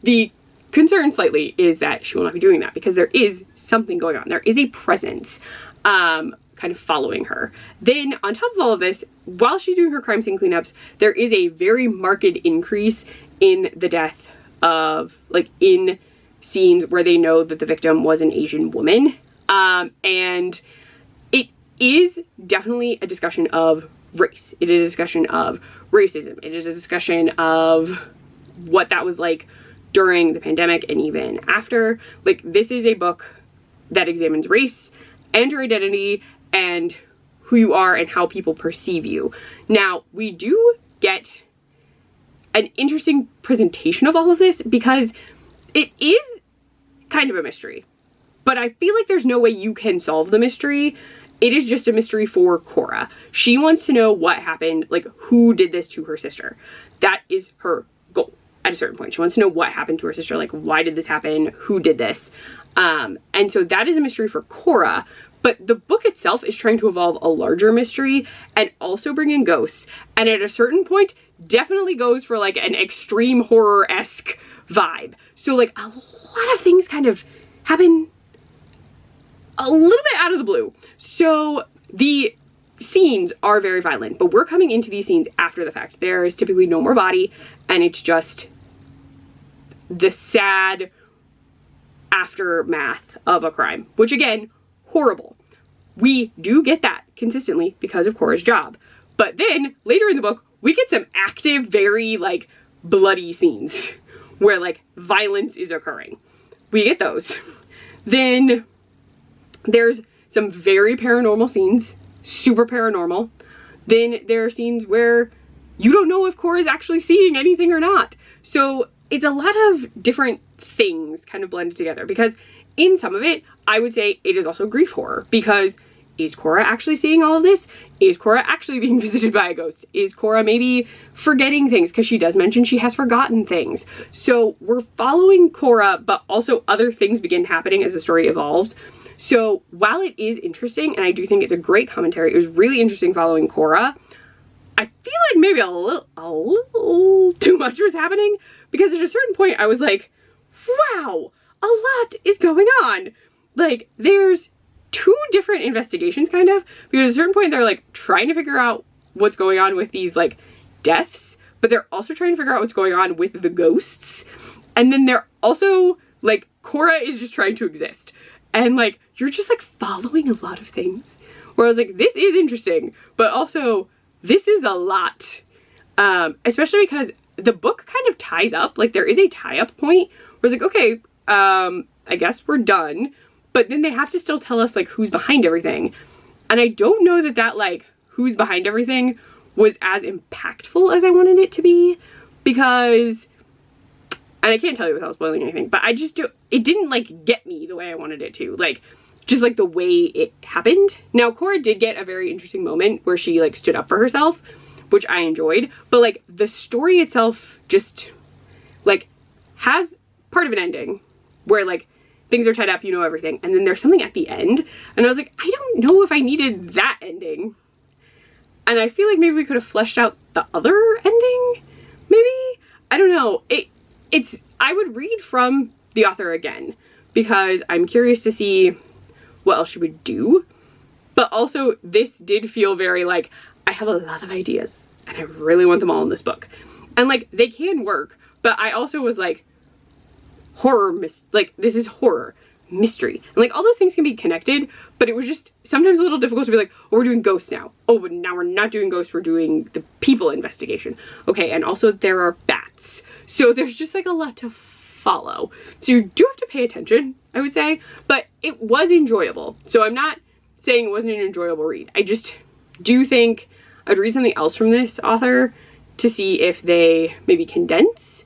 the concern slightly is that she will not be doing that because there is something going on. There is a presence kind of following her. Then on top of all of this, while she's doing her crime scene cleanups, there is a very marked increase in the death of, like, in scenes where they know that the victim was an Asian woman. And it is definitely a discussion of race. It is a discussion of racism. It is a discussion of what that was like during the pandemic and even after. Like, this is a book that examines race and your identity and who you are and how people perceive you. Now, we do get an interesting presentation of all of this because it is kind of a mystery, but I feel like there's no way you can solve the mystery. It is just a mystery for Cora. She wants to know what happened, like who did this to her sister. That is her goal at a certain point. She wants to know what happened to her sister, like why did this happen, who did this. And so that is a mystery for Cora, but the book itself is trying to evolve a larger mystery and also bring in ghosts. And at a certain point, definitely goes for like an extreme horror-esque vibe. So like a lot of things kind of happen a little bit out of the blue. So the scenes are very violent, but we're coming into these scenes after the fact. There is typically no more body, and it's just the sad aftermath of a crime, which again, horrible. We do get that consistently because of Cora's job. But then later in the book, we get some active, very like bloody scenes where like violence is occurring. We get those. Then there's some very paranormal scenes, super paranormal. Then there are scenes where you don't know if Cora's actually seeing anything or not. So it's a lot of different things kind of blended together, because in some of it, I would say it is also grief horror, because is Cora actually seeing all of this? Is Cora actually being visited by a ghost? Is Cora maybe forgetting things? Because she does mention she has forgotten things. So we're following Cora, but also other things begin happening as the story evolves. So while it is interesting, and I do think it's a great commentary, it was really interesting following Cora, I feel like maybe a little too much was happening, because at a certain point I was like, wow, a lot is going on. Like, there's two different investigations kind of, because at a certain point they're like trying to figure out what's going on with these like deaths, but they're also trying to figure out what's going on with the ghosts. And then they're also like, Cora is just trying to exist. And like, you're just like following a lot of things. Where I was like, this is interesting, but also this is a lot. Especially because the book kind of ties up, like there is a tie-up point where it's like, okay, I guess we're done. But then they have to still tell us like who's behind everything. And I don't know that that like who's behind everything was as impactful as I wanted it to be, because, and I can't tell you without spoiling anything, but it didn't like get me the way I wanted it to, like just like the way it happened. Now Cora did get a very interesting moment where she like stood up for herself, which I enjoyed, but like the story itself just like has part of an ending where like things are tied up, you know everything, and then there's something at the end, and I was like, I don't know if I needed that ending. And I feel like maybe we could have fleshed out the other ending, maybe? I don't know. I would read from the author again, because I'm curious to see what else she would do. But also, this did feel very like, I have a lot of ideas, and I really want them all in this book. And like, they can work, but I also was like, this is horror, mystery, and like all those things can be connected, but it was just sometimes a little difficult to be like, oh, we're doing ghosts now. Oh, but now we're not doing ghosts, we're doing the people investigation. Okay, and also there are bats. So there's just like a lot to follow. So you do have to pay attention, I would say, but it was enjoyable. So I'm not saying it wasn't an enjoyable read. I just do think I'd read something else from this author to see if they maybe condense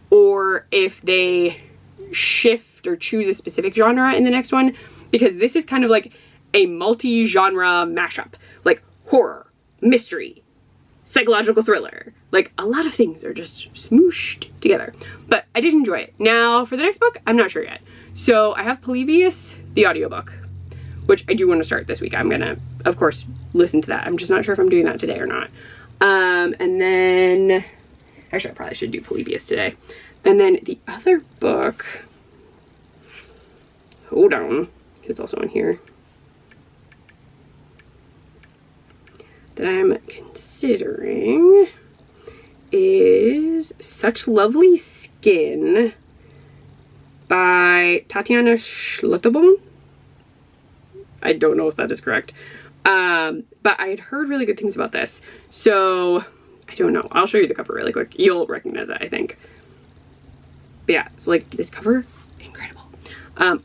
or if they shift or choose a specific genre in the next one, because this is kind of like a multi-genre mashup, like horror, mystery, psychological thriller, like a lot of things are just smooshed together. But I did enjoy it. Now for the next book, I'm not sure yet. So I have Polybius, the audiobook, which I do want to start this week. I'm gonna, of course, listen to that. I'm just not sure if I'm doing that today or not. And then, actually I probably should do Polybius today. And then the other book, hold on, it's also on here, that I'm considering is Such Lovely Skin by Tatiana Schlotterbohm. I don't know if that is correct. But I had heard really good things about this. So, I don't know. I'll show you the cover really quick. You'll recognize it, I think. But yeah, so like this cover, incredible.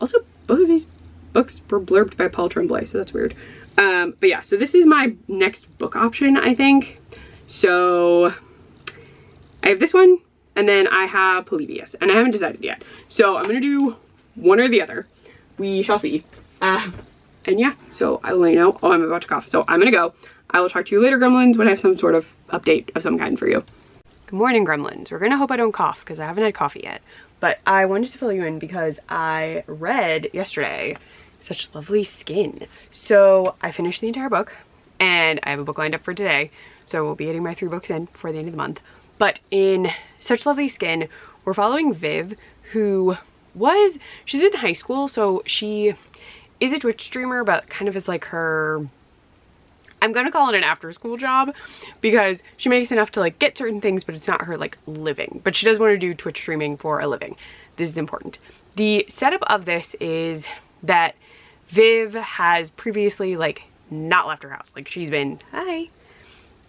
Also, both of these books were blurbed by Paul Tremblay, so that's weird. But yeah, so this is my next book option, I think. So I have this one, and then I have Polybius, and I haven't decided yet. So I'm gonna do one or the other. We shall see. And yeah, so I will let you know. Oh, I'm about to cough, so I'm gonna go. I will talk to you later, Gremlins, when I have some sort of update of some kind for you. Good morning, Gremlins. We're gonna hope I don't cough because I haven't had coffee yet. But I wanted to fill you in because I read yesterday Such Lovely Skin. So I finished the entire book and I have a book lined up for today. So we'll be getting my 3 books in before the end of the month. But in Such Lovely Skin, we're following Viv, who she's in high school, so she is a Twitch streamer, but kind of is like her, I'm gonna call it an after school job, because she makes enough to like get certain things, but it's not her like living. But she does want to do Twitch streaming for a living. This is important. The setup of this is that Viv has previously like not left her house. Like she's been,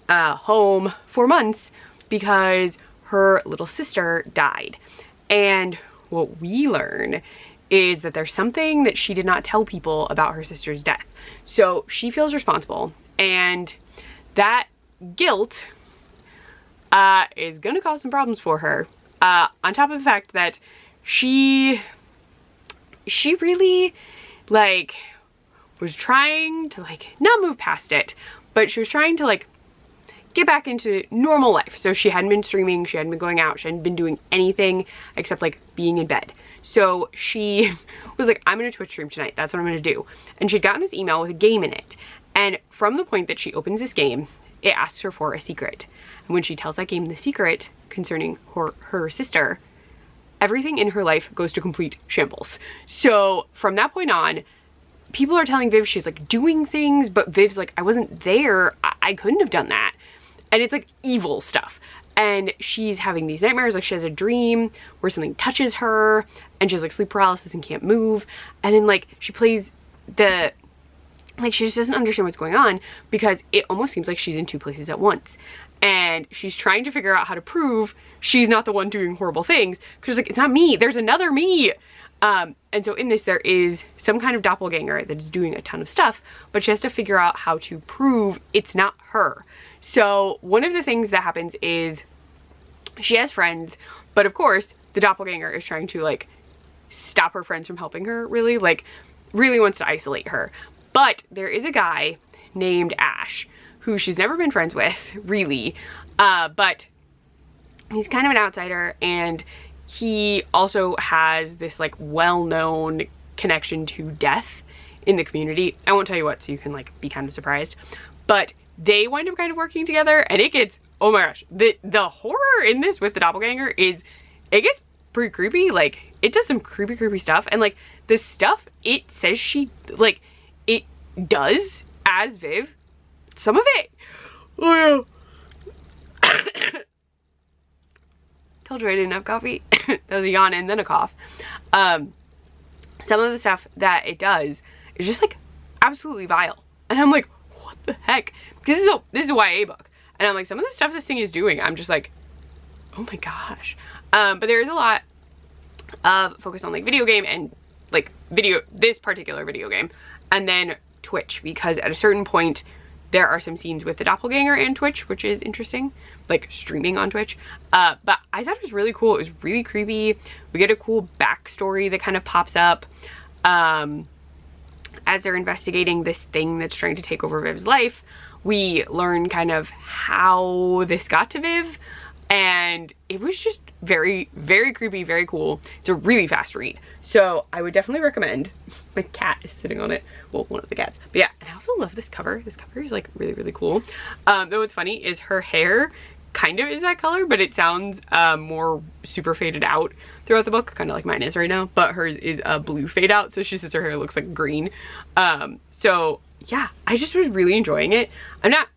home for months because her little sister died. And what we learn is that there's something that she did not tell people about her sister's death. So she feels responsible, and that guilt is gonna cause some problems for her. On top of the fact that she really like was trying to like not move past it, but she was trying to like get back into normal life. So she hadn't been streaming, she hadn't been going out, she hadn't been doing anything except like being in bed. So she was like, I'm gonna Twitch stream tonight, that's what I'm gonna do. And she'd gotten this email with a game in it. And from the point that she opens this game, it asks her for a secret. And when she tells that game the secret concerning her sister, everything in her life goes to complete shambles. So from that point on, people are telling Viv she's like doing things, but Viv's like, I wasn't there, I couldn't have done that. and it's like evil stuff. And she's having these nightmares, like she has a dream where something touches her and she has like sleep paralysis and can't move. And then like she plays the, like she just doesn't understand what's going on because it almost seems like she's in two places at once. And she's trying to figure out how to prove she's not the one doing horrible things. Cause like, it's not me, there's another me. And so in this, there is some kind of doppelganger that's doing a ton of stuff, but she has to figure out how to prove it's not her. So one of the things that happens is she has friends, but of course the doppelganger is trying to like stop her friends from helping her, really wants to isolate her. But there is a guy named Ash who she's never been friends with, really, but he's kind of an outsider, and he also has this like well-known connection to death in the community. I won't tell you what, so you can like be kind of surprised, but they wind up kind of working together, and it gets, oh my gosh, the horror in this with the doppelganger is, it gets pretty creepy. Like it does some creepy stuff, and like the stuff it says she, like it does as Viv, some of it, oh yeah. Told you I didn't have coffee. That was a yawn and then a cough. Some of the stuff that it does is just like absolutely vile, and I'm like, what the heck? Because this is a YA book, and I'm like, some of the stuff this thing is doing, I'm just like, oh my gosh. But there is a lot of focus on like video game and like this particular video game, and then Twitch, because at a certain point there are some scenes with the doppelganger and Twitch, which is interesting, like streaming on Twitch. But I thought it was really cool. It was really creepy. We get a cool backstory that kind of pops up as they're investigating this thing that's trying to take over Viv's life. We learn kind of how this got to Viv, and it was just very creepy, very cool. It's a really fast read, so I would definitely recommend. My cat is sitting on it, well, one of the cats, but yeah. And I also love this cover. This cover is like really cool. Though what's funny is her hair kind of is that color, but it sounds more super faded out throughout the book, kind of like mine is right now, but hers is a blue fade out, so she says her hair looks like green. So yeah, I just was really enjoying it. I'm not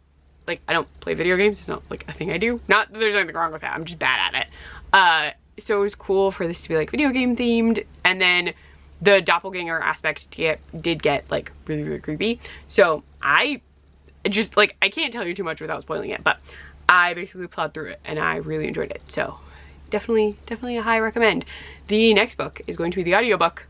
like, I don't play video games, it's not like a thing I do, not that there's anything wrong with that, I'm just bad at it. So it was cool for this to be like video game themed, and then the doppelganger aspect did get like really creepy. So I just like, I can't tell you too much without spoiling it, but I basically plowed through it and I really enjoyed it. So definitely a high recommend. The next book is going to be the audiobook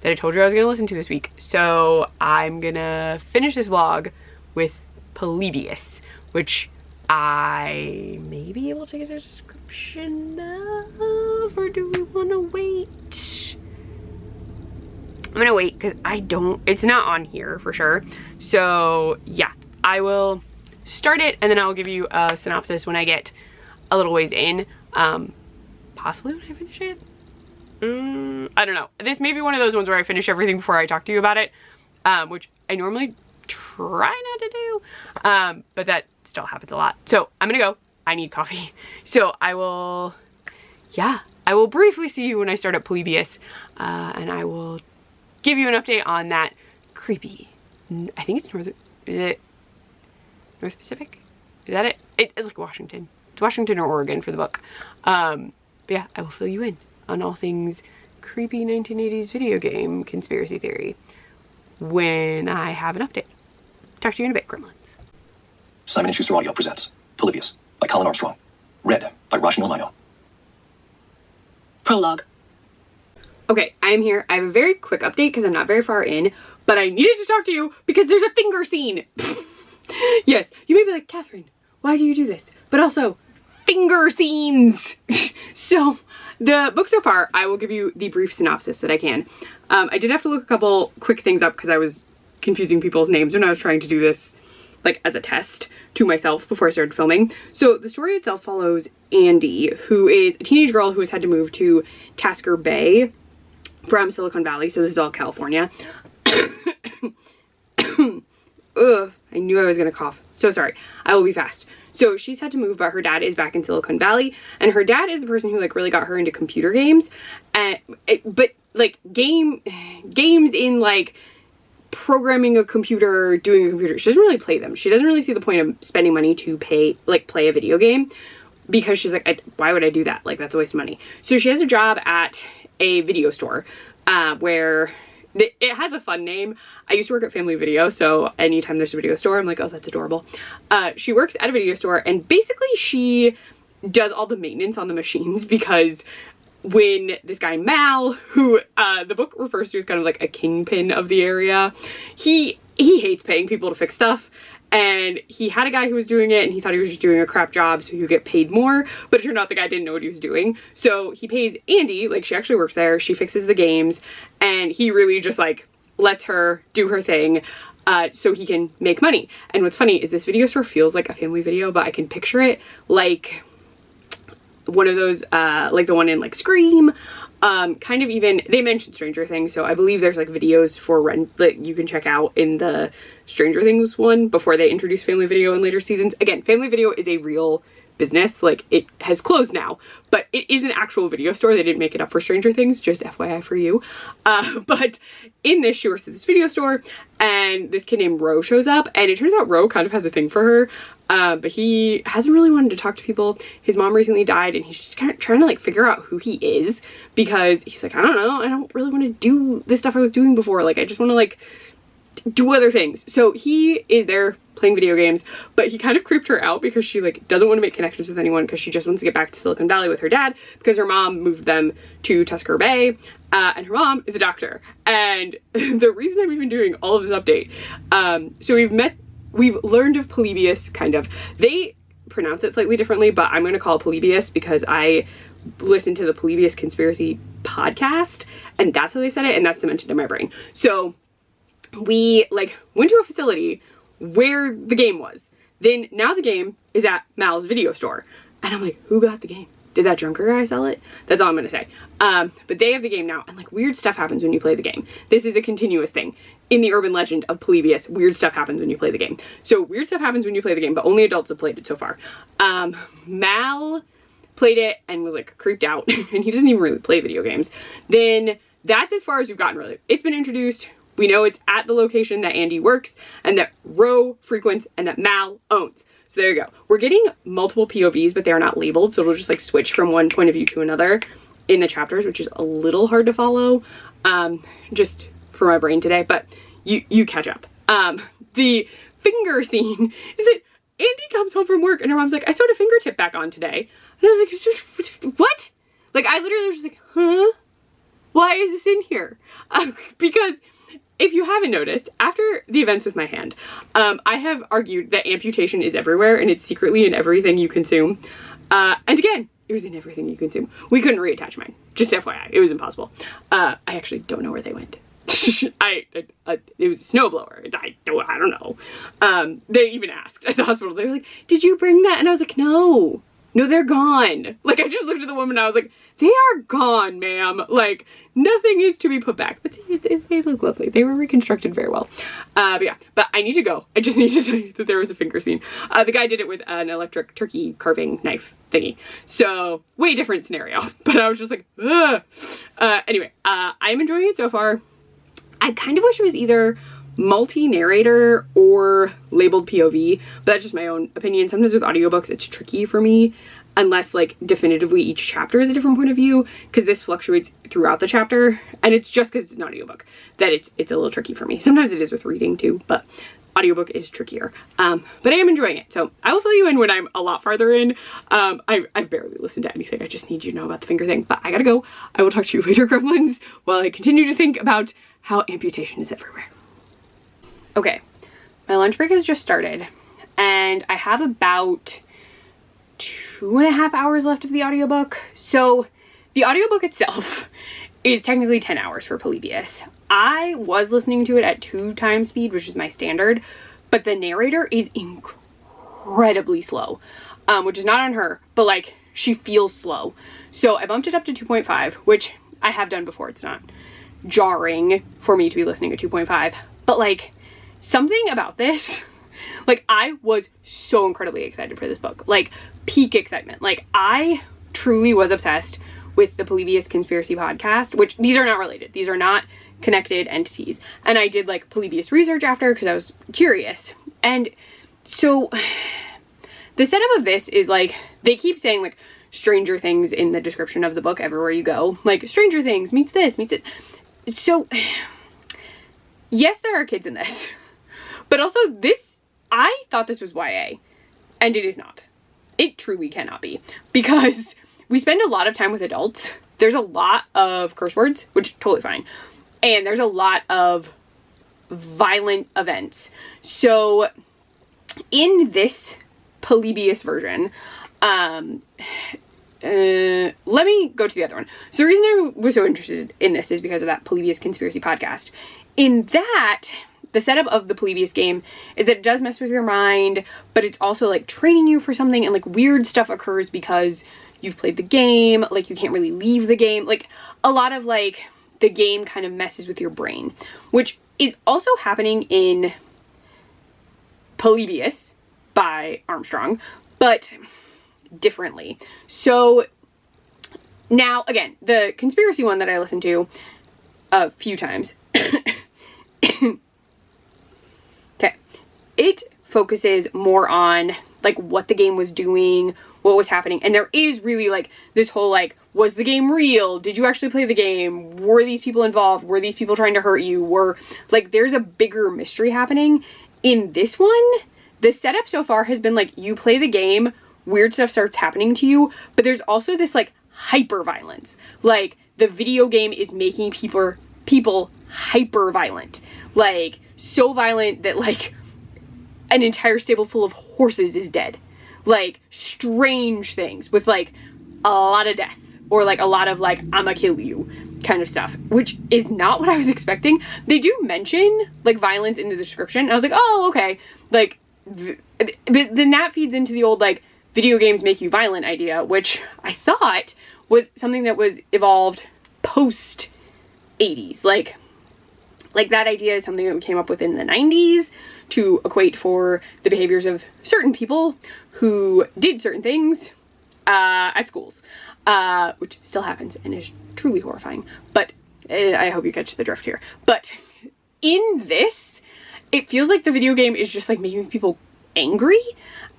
that I told you I was going to listen to this week. So I'm gonna finish this vlog with Polybius, which I may be able to get a description of, or do we want to wait? I'm gonna wait because it's not on here for sure. So yeah, I will start it and then I'll give you a synopsis when I get a little ways in, possibly when I finish it. I don't know. This may be one of those ones where I finish everything before I talk to you about it, which I normally try not to do, but that still happens a lot. So I'm gonna go. I need coffee. So I will briefly see you when I start up Polybius, and I will give you an update on that creepy, I think it's North Pacific? Is that it? It's like Washington. It's Washington or Oregon for the book. But yeah, I will fill you in on all things creepy 1980s video game conspiracy theory when I have an update. Talk to you in a bit, gremlins. Simon & Schuster Audio presents Polybius by Colin Armstrong. Read by Roshan Lamino. Prologue. Okay, I am here. I have a very quick update because I'm not very far in, but I needed to talk to you because there's a finger scene. Yes, you may be like, Catherine, why do you do this? But also, finger scenes. So, the book so far, I will give you the brief synopsis that I can. I did have to look a couple quick things up because I was confusing people's names when I was trying to do this like as a test to myself before I started filming. So the story itself follows Andy, who is a teenage girl who has had to move to Tasker Bay from Silicon Valley. So this is all California. Ugh, I knew I was gonna cough. So sorry. I will be fast. So she's had to move, but her dad is back in Silicon Valley, and her dad is the person who like really got her into computer games, but like games in like programming a computer, doing a computer. She doesn't really play them. She doesn't really see the point of spending money to play a video game, because she's like, why would I do that? Like, that's a waste of money. So she has a job at a video store where it has a fun name. I used to work at Family Video, so anytime there's a video store, I'm like, oh, that's adorable. She works at a video store, and basically she does all the maintenance on the machines, because when this guy Mal, who the book refers to as kind of like a kingpin of the area, he hates paying people to fix stuff. And he had a guy who was doing it, and he thought he was just doing a crap job so he would get paid more, but it turned out the guy didn't know what he was doing. So he pays Andy, like, she actually works there, she fixes the games, and he really just like lets her do her thing so he can make money. And what's funny is this video store feels like a Family Video, but I can picture it like one of those, like the one in like Scream, kind of even, they mentioned Stranger Things, so I believe there's like videos for rent that you can check out in the Stranger Things one before they introduce Family Video in later seasons. Again, Family Video is a real business, like it has closed now, but it is an actual video store. They didn't make it up for Stranger Things, just FYI for you. But in this, she works at this video store, and this kid named Ro shows up, and it turns out Ro kind of has a thing for her. But he hasn't really wanted to talk to people. His mom recently died, and he's just kind of trying to like figure out who he is, because he's like, I don't know, I don't really want to do this stuff I was doing before. Like, I just want to like do other things. So he is there playing video games, but he kind of creeped her out because she like doesn't want to make connections with anyone, because she just wants to get back to Silicon Valley with her dad, because her mom moved them to Tusker Bay, and her mom is a doctor. And the reason I'm even doing all of this update, so we've learned of Polybius, kind of. They pronounce it slightly differently, but I'm going to call it Polybius because I listened to the Polybius Conspiracy podcast, and that's how they said it, and that's cemented in my brain. So we like went to a facility where the game was. Then now the game is at Mal's video store. And I'm like, who got the game? Did that drunker guy sell it? That's all I'm gonna say. But they have the game now, and like weird stuff happens when you play the game. This is a continuous thing. In the urban legend of Polybius, weird stuff happens when you play the game. So weird stuff happens when you play the game, but only adults have played it so far. Mal played it and was like creeped out, and he doesn't even really play video games. Then that's as far as we've gotten really. It's been introduced. We know it's at the location that Andy works, and that Ro frequents, and that Mal owns. So there you go. We're getting multiple POVs, but they're not labeled, so it'll just like switch from one point of view to another in the chapters, which is a little hard to follow, just for my brain today, but you catch up. The finger scene is that Andy comes home from work, and her mom's like, I sewed a fingertip back on today. And I was like, what? Like, I literally was just like, huh? Why is this in here? Because if you haven't noticed, after the events with my hand, I have argued that amputation is everywhere, and it's secretly in everything you consume. And again, it was in everything you consume. We couldn't reattach mine. Just FYI, it was impossible. I actually don't know where they went. It was a snowblower. I don't know. They even asked at the hospital. They were like, did you bring that? And I was like, no, they're gone. Like, I just looked at the woman and I was like, they are gone, ma'am. Like, nothing is to be put back. But see, they look lovely. They were reconstructed very well. But yeah, but I need to go. I just need to tell you that there was a finger scene. The guy did it with an electric turkey carving knife thingy. So, way different scenario. But I was just like, ugh. Anyway, I'm enjoying it so far. I kind of wish it was either multi-narrator or labeled POV, but that's just my own opinion. Sometimes with audiobooks, it's tricky for me unless like definitively each chapter is a different point of view, because this fluctuates throughout the chapter, and it's just because it's an audiobook that it's a little tricky for me. Sometimes it is with reading too, but audiobook is trickier. But I am enjoying it, so I will fill you in when I'm a lot farther in. I barely listened to anything. I just need you to know about the finger thing, but I gotta go. I will talk to you later, gremlins, while I continue to think about how amputation is everywhere. Okay, my lunch break has just started, and I have about 2.5 hours left of the audiobook. So the audiobook itself is technically 10 hours for Polybius. I was listening to it at 2x speed, which is my standard, but the narrator is incredibly slow, which is not on her, but like she feels slow. So I bumped it up to 2.5, which I have done before. It's not jarring for me to be listening at 2.5, but like something about this, like I was so incredibly excited for this book, like peak excitement. Like I truly was obsessed with the Polybius Conspiracy podcast, which these are not related. These are not connected entities. And I did like Polybius research after because I was curious. And so the setup of this is like, they keep saying like Stranger Things in the description of the book everywhere you go. Like Stranger Things meets this, meets it. So yes, there are kids in this, but also this, I thought this was YA, and it is not. It truly cannot be, because we spend a lot of time with adults. There's a lot of curse words, which totally fine. And there's a lot of violent events. So in this Polybius version, let me go to the other one. So the reason I was so interested in this is because of that Polybius conspiracy podcast. In that, the setup of the Polybius game is that it does mess with your mind, but it's also like training you for something, and like weird stuff occurs because you've played the game, like you can't really leave the game. Like a lot of like the game kind of messes with your brain, which is also happening in Polybius by Armstrong, but differently. So now again, the conspiracy one that I listened to a few times, okay, it focuses more on like what the game was doing, what was happening, and there is really like this whole like, was the game real? Did you actually play the game? Were these people involved? Were these people trying to hurt you? Were like, there's a bigger mystery happening. In this one, the setup so far has been like, you play the game, weird stuff starts happening to you, but there's also this like hyper violence. Like the video game is making people hyper violent, like so violent that like an entire stable full of horses is dead. Like strange things with like a lot of death, or like a lot of like, I'ma kill you kind of stuff, which is not what I was expecting. They do mention like violence in the description, and I was like, oh, okay. Like, but then that feeds into the old like video games make you violent idea, which I thought was something that was evolved post 80s. Like that idea is something that we came up with in the 90s to equate for the behaviors of certain people who did certain things at schools, which still happens and is truly horrifying. But I hope you catch the drift here. But in this, it feels like the video game is just like making people angry.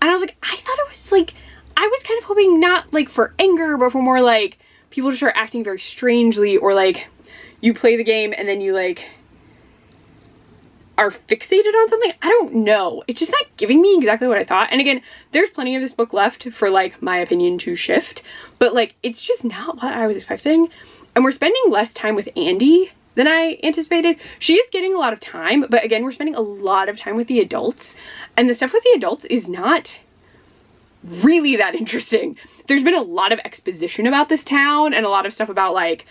And I was like, I thought it was like, I was kind of hoping not like for anger, but for more like people just are acting very strangely, or like you play the game and then you like are fixated on something. I don't know. It's just not giving me exactly what I thought. And again, there's plenty of this book left for like my opinion to shift, but like it's just not what I was expecting. And we're spending less time with Andy than I anticipated. She is getting a lot of time, but again, we're spending a lot of time with the adults, and the stuff with the adults is not really that interesting. There's been a lot of exposition about this town and a lot of stuff about like,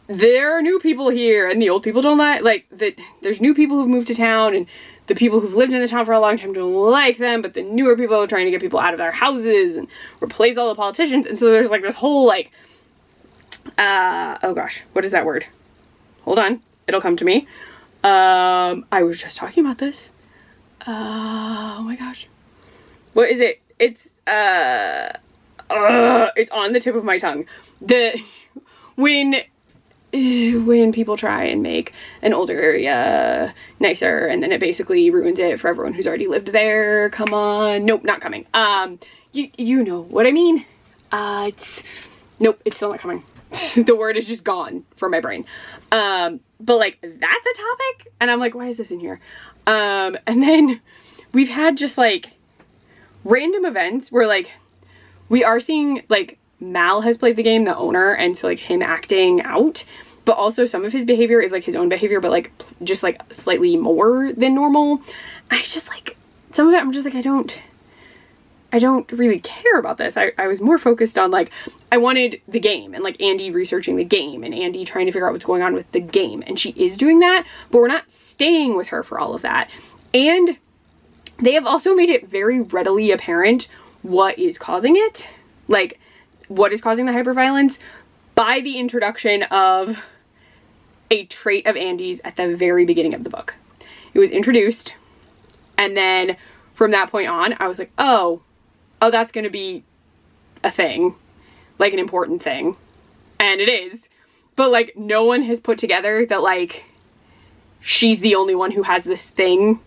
there are new people here and the old people don't like that. There's new people who've moved to town, and the people who've lived in the town for a long time don't like them, but the newer people are trying to get people out of their houses and replace all the politicians. And so there's like this whole like, oh gosh, what is that word? Hold on, it'll come to me. I was just talking about this. Oh my gosh. What is it? It's on the tip of my tongue. When people try and make an older area nicer, and then it basically ruins it for everyone who's already lived there. Come on. Nope, not coming. You know what I mean? Nope, it's still not coming. The word is just gone from my brain. But like, that's a topic, and I'm like, why is this in here? And then we've had just like random events where like we are seeing like Mal has played the game, the owner, and so like him acting out, but also some of his behavior is like his own behavior, but like just like slightly more than normal. I just like, some of it I'm just like, I don't really care about this. I was more focused on like, I wanted the game and like Andy researching the game and Andy trying to figure out what's going on with the game, and she is doing that, but we're not staying with her for all of that. And they have also made it very readily apparent what is causing it, like what is causing the hyperviolence, by the introduction of a trait of Andy's at the very beginning of the book. It was introduced, and then from that point on, I was like, oh, that's gonna be a thing, like an important thing. And it is, but like no one has put together that like she's the only one who has this thing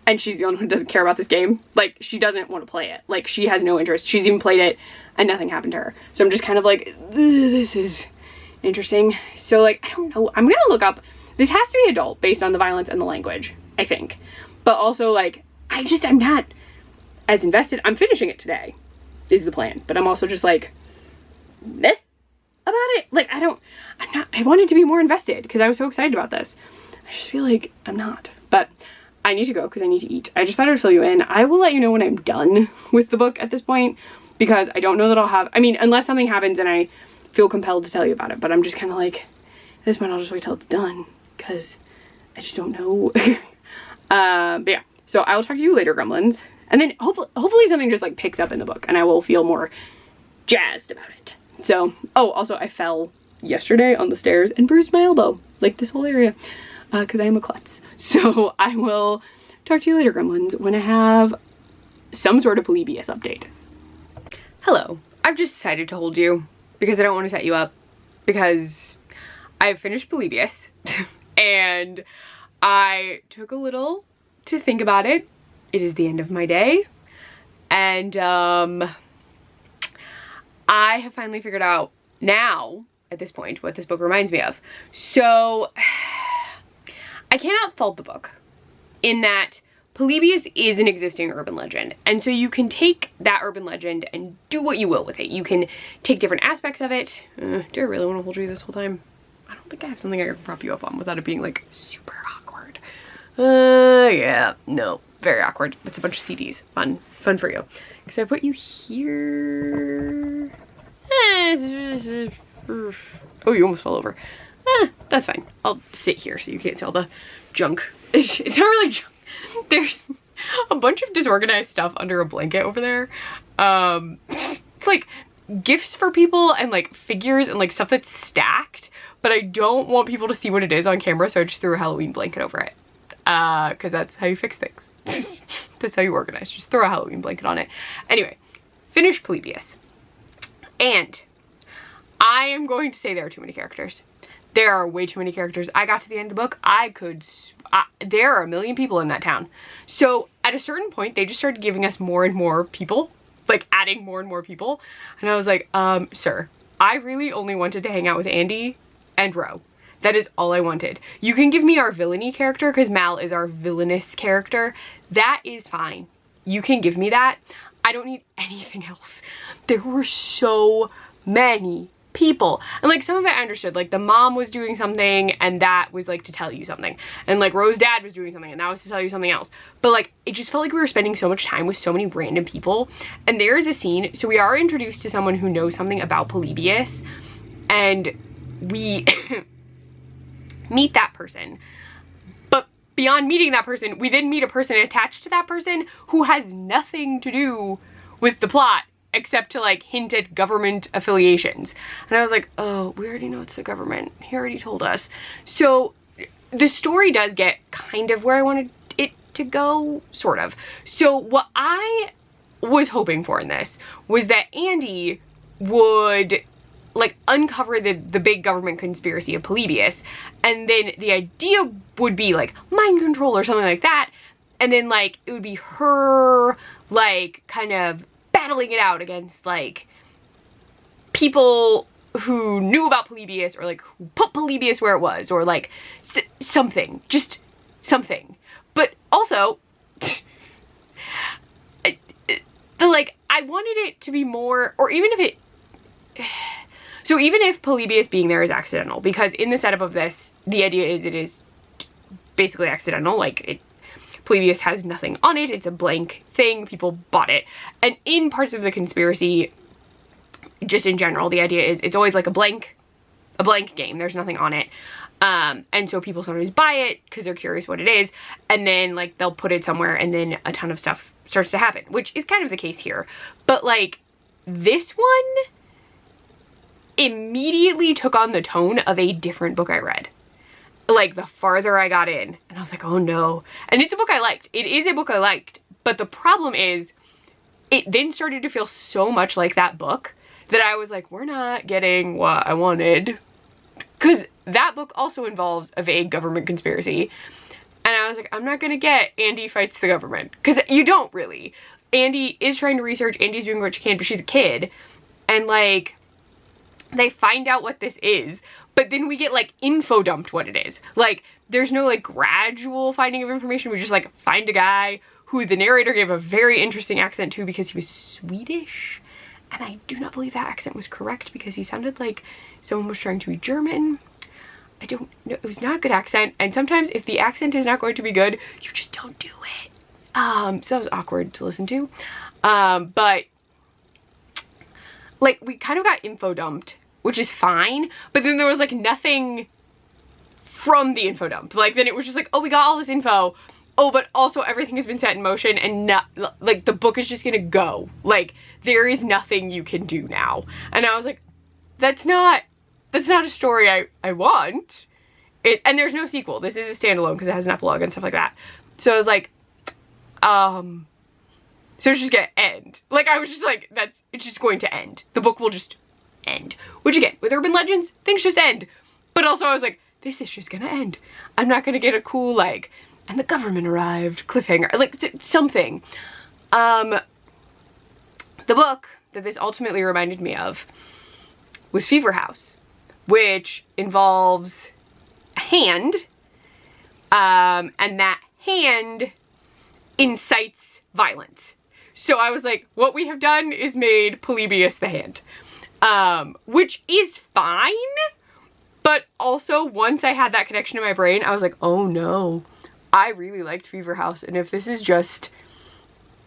and she's the only one who doesn't care about this game. Like, she doesn't want to play it. Like, she has no interest. She's even played it and nothing happened to her. So I'm just kind of like, this is interesting. So like, I don't know. I'm gonna look up, this has to be adult based on the violence and the language, I think. But also like, I'm not as invested. I'm finishing it today is the plan. But I'm also just like, meh about it. Like, I wanted to be more invested because I was so excited about this. I just feel like I'm not. But I need to go because I need to eat. I just thought I'd fill you in. I will let you know when I'm done with the book at this point because I don't know that I'll have, I mean, unless something happens and I feel compelled to tell you about it, but I'm just kind of like, at this point I'll just wait till it's done because I just don't know. But yeah, so I will talk to you later, Gremlins. And then hopefully something just like picks up in the book and I will feel more jazzed about it. So, oh, also I fell yesterday on the stairs and bruised my elbow, like this whole area, because I am a klutz. So I will talk to you later, Gremlins, when I have some sort of Polybius update. Hello. I've just decided to hold you because I don't want to set you up because I've finished Polybius and I took a little to think about it. It is the end of my day and I have finally figured out now at this point what this book reminds me of. So I cannot fault the book in that Polybius is an existing urban legend. And so you can take that urban legend and do what you will with it. You can take different aspects of it. Do I really want to hold you this whole time? I don't think I have something I can prop you up on without it being like super awkward. Yeah, no, very awkward. It's a bunch of CDs. Fun for you. Because I put you here. Oh, you almost fell over. That's fine. I'll sit here so you can't see all the junk. It's not really junk. There's a bunch of disorganized stuff under a blanket over there. It's like gifts for people and like figures and like stuff that's stacked, but I don't want people to see what it is on camera, so I just threw a Halloween blanket over it. Because that's how you fix things. That's how you organize. Just throw a Halloween blanket on it. Anyway, finish Polybius. And I am going to say there are too many characters. There are way too many characters. I got to the end of the book. There are a million people in that town. So at a certain point, they just started giving us more and more people, like adding more and more people. And I was like, sir, I really only wanted to hang out with Andy and Ro. That is all I wanted. You can give me our villainy character because Mal is our villainous character. That is fine. You can give me that. I don't need anything else. There were so many people. And like some of it I understood. Like the mom was doing something and that was like to tell you something. And like Rose's dad was doing something and that was to tell you something else. But like it just felt like we were spending so much time with so many random people. And there is a scene. So we are introduced to someone who knows something about Polybius. And we meet that person. But beyond meeting that person, we then meet a person attached to that person who has nothing to do with the plot except to like hint at government affiliations. And I was like, oh, we already know it's the government. He already told us. So the story does get kind of where I wanted it to go, sort of. So what I was hoping for in this was that Andy would like uncover the big government conspiracy of Polybius, and then the idea would be like mind control or something like that, and then like it would be her like kind of battling it out against like people who knew about Polybius or like who put Polybius where it was, or like something, just something. But also like I wanted it to be more, or even if it so even if Polybius being there is accidental, because in the setup of this, the idea is it is basically accidental, like Polybius has nothing on it, it's a blank thing, people bought it. And in parts of the conspiracy, just in general, the idea is it's always like a blank game, there's nothing on it. And so people sometimes buy it because they're curious what it is, and then like they'll put it somewhere and then a ton of stuff starts to happen, which is kind of the case here. But like this one immediately took on the tone of a different book I read. Like the farther I got in, and I was like, oh no. And it's a book I liked. It is a book I liked, but the problem is it then started to feel so much like that book that I was like, we're not getting what I wanted. Because that book also involves a vague government conspiracy. And I was like, I'm not gonna get Andy fights the government. Because you don't really. Andy is trying to research, Andy's doing what she can, but she's a kid. And like, they find out what this is, but then we get like info dumped what it is. Like, there's no like gradual finding of information. We just like find a guy who the narrator gave a very interesting accent to because he was Swedish. And I do not believe that accent was correct because he sounded like someone was trying to be German. I don't know, it was not a good accent. And sometimes if the accent is not going to be good, you just don't do it. So that was awkward to listen to. But like, we kind of got info dumped, which is fine. But then there was like nothing from the info dump. Like, then it was just like, oh, we got all this info. Oh, but also everything has been set in motion and not, like, the book is just gonna go. Like, there is nothing you can do now. And I was like, that's not a story I want. And there's no sequel. This is a standalone because it has an epilogue and stuff like that. So I was like, so it's just gonna end. Like, I was just like, it's just going to end. The book will just end. Which again, with urban legends, things just end. But also I was like, this is just gonna end. I'm not gonna get a cool, like, and the government arrived cliffhanger, like something. The book that this ultimately reminded me of was Fever House, which involves a hand, and that hand incites violence. So I was like, what we have done is made Polybius the hand, which is fine, but also once I had that connection in my brain, I was like, oh no, I really liked Fever House, and if this is just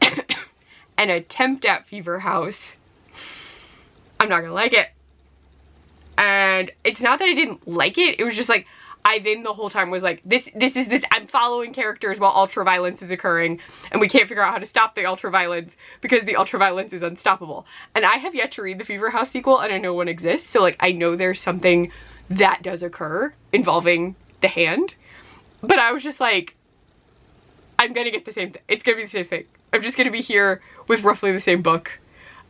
an attempt at Fever House, I'm not gonna like it. And it's not that I didn't like it, it was just like, I then the whole time was like, this, I'm following characters while ultra violence is occurring, and we can't figure out how to stop the ultra violence because the ultra violence is unstoppable. And I have yet to read the Fever House sequel, and I know one exists, so like, I know there's something that does occur involving the hand. But I was just like, I'm gonna get the same thing. It's gonna be the same thing. I'm just gonna be here with roughly the same book.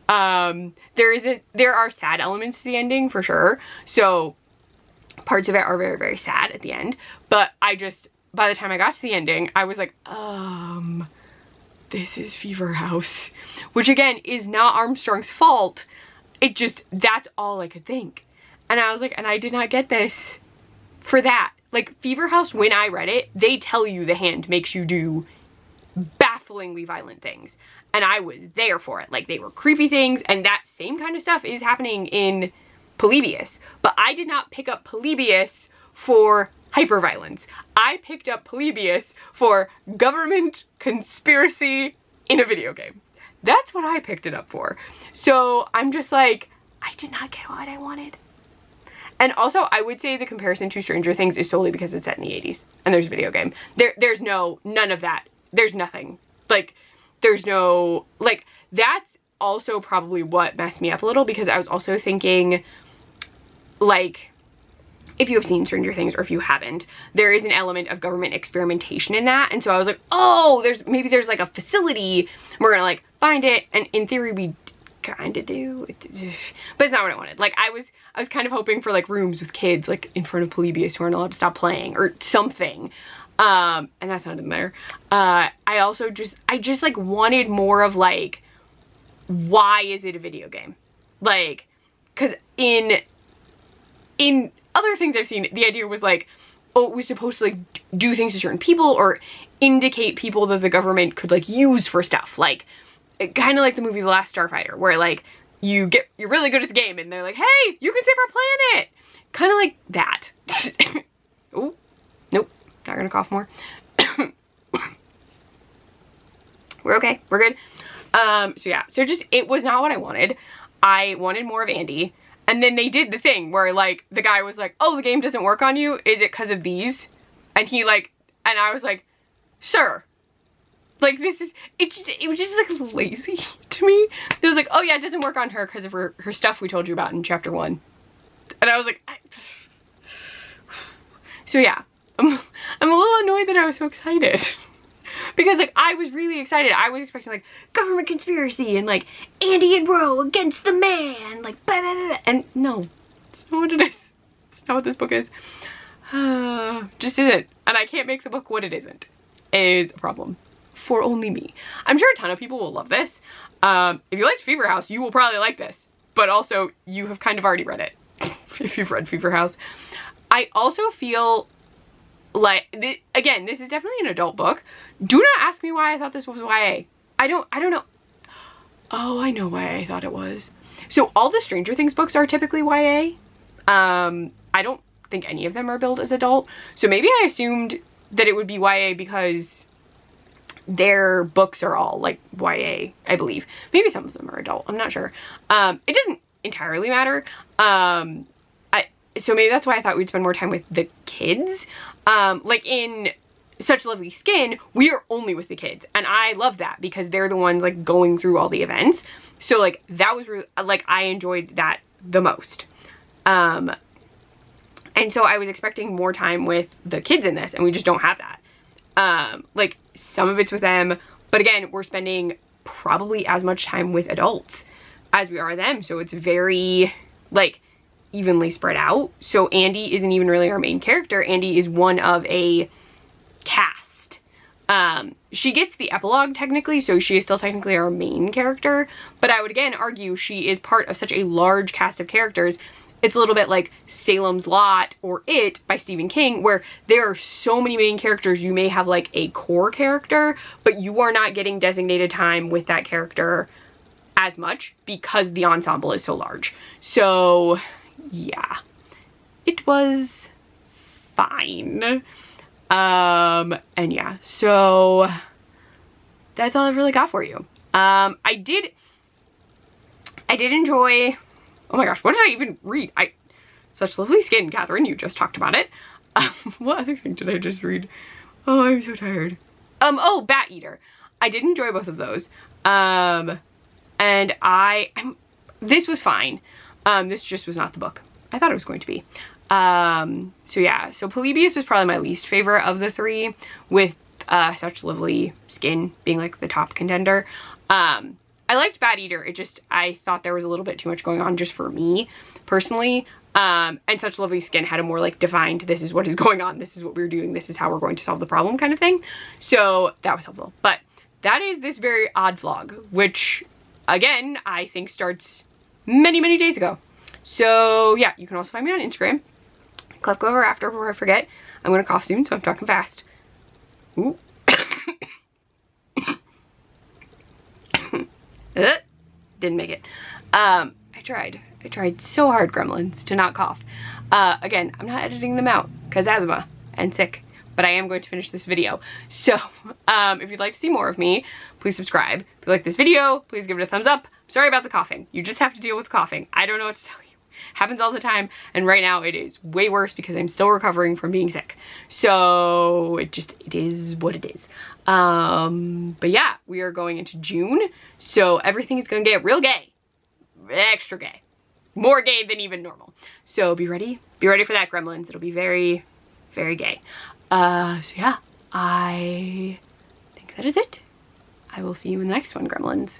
There are sad elements to the ending for sure. So parts of it are very, very sad at the end. But I just, by the time I got to the ending, I was like, this is Fever House. Which again, is not Armstrong's fault. It just, that's all I could think. And I was like, and I did not get this for that. Like, Fever House, when I read it, they tell you the hand makes you do bafflingly violent things. And I was there for it. Like, they were creepy things, and that same kind of stuff is happening in Polybius. But I did not pick up Polybius for hyperviolence. I picked up Polybius for government conspiracy in a video game. That's what I picked it up for. So I'm just like, I did not get what I wanted. And also, I would say the comparison to Stranger Things is solely because it's set in the 80s and there's a video game. There's none of that. There's nothing. Like, there's no, like, that's also probably what messed me up a little, because I was also thinking, like, if you have seen Stranger Things or if you haven't, there is an element of government experimentation in that. And so I was like, oh, maybe there's like a facility and we're gonna like find it. And in theory we kind of do, but it's not what I wanted. Like, I was kind of hoping for like rooms with kids like in front of Polybius who aren't allowed to stop playing or something. And that's not in there. I just like wanted more of like, why is it a video game? Like, cause in other things I've seen, the idea was like, oh, it was supposed to like do things to certain people or indicate people that the government could like use for stuff. Like, kind of like the movie The Last Starfighter, where like you're really good at the game and they're like, hey, you can save our planet. Kind of like that. Oh, nope, not gonna cough more. We're okay, we're good. So yeah, so just, it was not what I wanted. I wanted more of Andy. And then they did the thing where like the guy was like, oh, the game doesn't work on you, is it because of these? And he like, and I was like, sure. Like, this is, it was just like lazy to me. It was like, oh yeah, it doesn't work on her because of her stuff we told you about in chapter 1. And I was like, so yeah, I'm a little annoyed that I was so excited. Because like, I was really excited. I was expecting like government conspiracy and like Andy and Ro against the man, like blah, blah, blah. And no, it's not what it is. It's not what this book is. just isn't. And I can't make the book what it isn't, is a problem for only me. I'm sure a ton of people will love this. If you liked Fever House, you will probably like this, but also you have kind of already read it if you've read Fever House. I also feel like, again, this is definitely an adult book. Do not ask me why I thought this was YA. I don't know. Oh, I know why I thought it was. So all the Stranger Things books are typically YA. I don't think any of them are billed as adult. So maybe I assumed that it would be YA because their books are all like YA, I believe. Maybe some of them are adult, I'm not sure. It doesn't entirely matter. So maybe that's why I thought we'd spend more time with the kids. Like in Such Lovely Skin, we are only with the kids, and I love that because they're the ones like going through all the events. So like that was really, like, I enjoyed that the most. And so I was expecting more time with the kids in this, and we just don't have that. Like some of it's with them, but again, we're spending probably as much time with adults as we are them. So it's very like evenly spread out. So Andy isn't even really our main character. Andy is one of a cast. She gets the epilogue technically, so she is still technically our main character, but I would again argue she is part of such a large cast of characters. It's a little bit like Salem's Lot or It by Stephen King, where there are so many main characters. You may have like a core character, but you are not getting designated time with that character as much because the ensemble is so large. So yeah, it was fine. And yeah, so that's all I've really got for you. I did enjoy, oh my gosh, what did I even read? Such Lovely Skin, Catherine, you just talked about it. What other thing did I just read? Oh, I'm so tired. Oh, Bat Eater. I did enjoy both of those. And this was fine. This just was not the book I thought it was going to be. So yeah, so Polybius was probably my least favorite of the three, with Such Lovely Skin being like the top contender. I liked Bat Eater, I thought there was a little bit too much going on just for me personally. And Such Lovely Skin had a more like defined, this is what is going on, this is what we're doing, this is how we're going to solve the problem kind of thing. So that was helpful. But that is this very odd vlog, which again, I think starts many, many days ago. So yeah, you can also find me on Instagram. Click over after before I forget. I'm gonna cough soon, so I'm talking fast. Ooh. Didn't make it. I tried so hard, gremlins, to not cough. Again, I'm not editing them out because asthma and sick, but I am going to finish this video. So if you'd like to see more of me, please subscribe. If you like this video, please give it a thumbs up. Sorry about the coughing. You just have to deal with coughing. I don't know what to tell you. Happens all the time, and right now it is way worse because I'm still recovering from being sick. So it is what it is. But yeah, we are going into June, so everything is gonna get real gay. Extra gay. More gay than even normal. So be ready for that, gremlins. It'll be very, very gay. So yeah, I think that is it. I will see you in the next one, gremlins.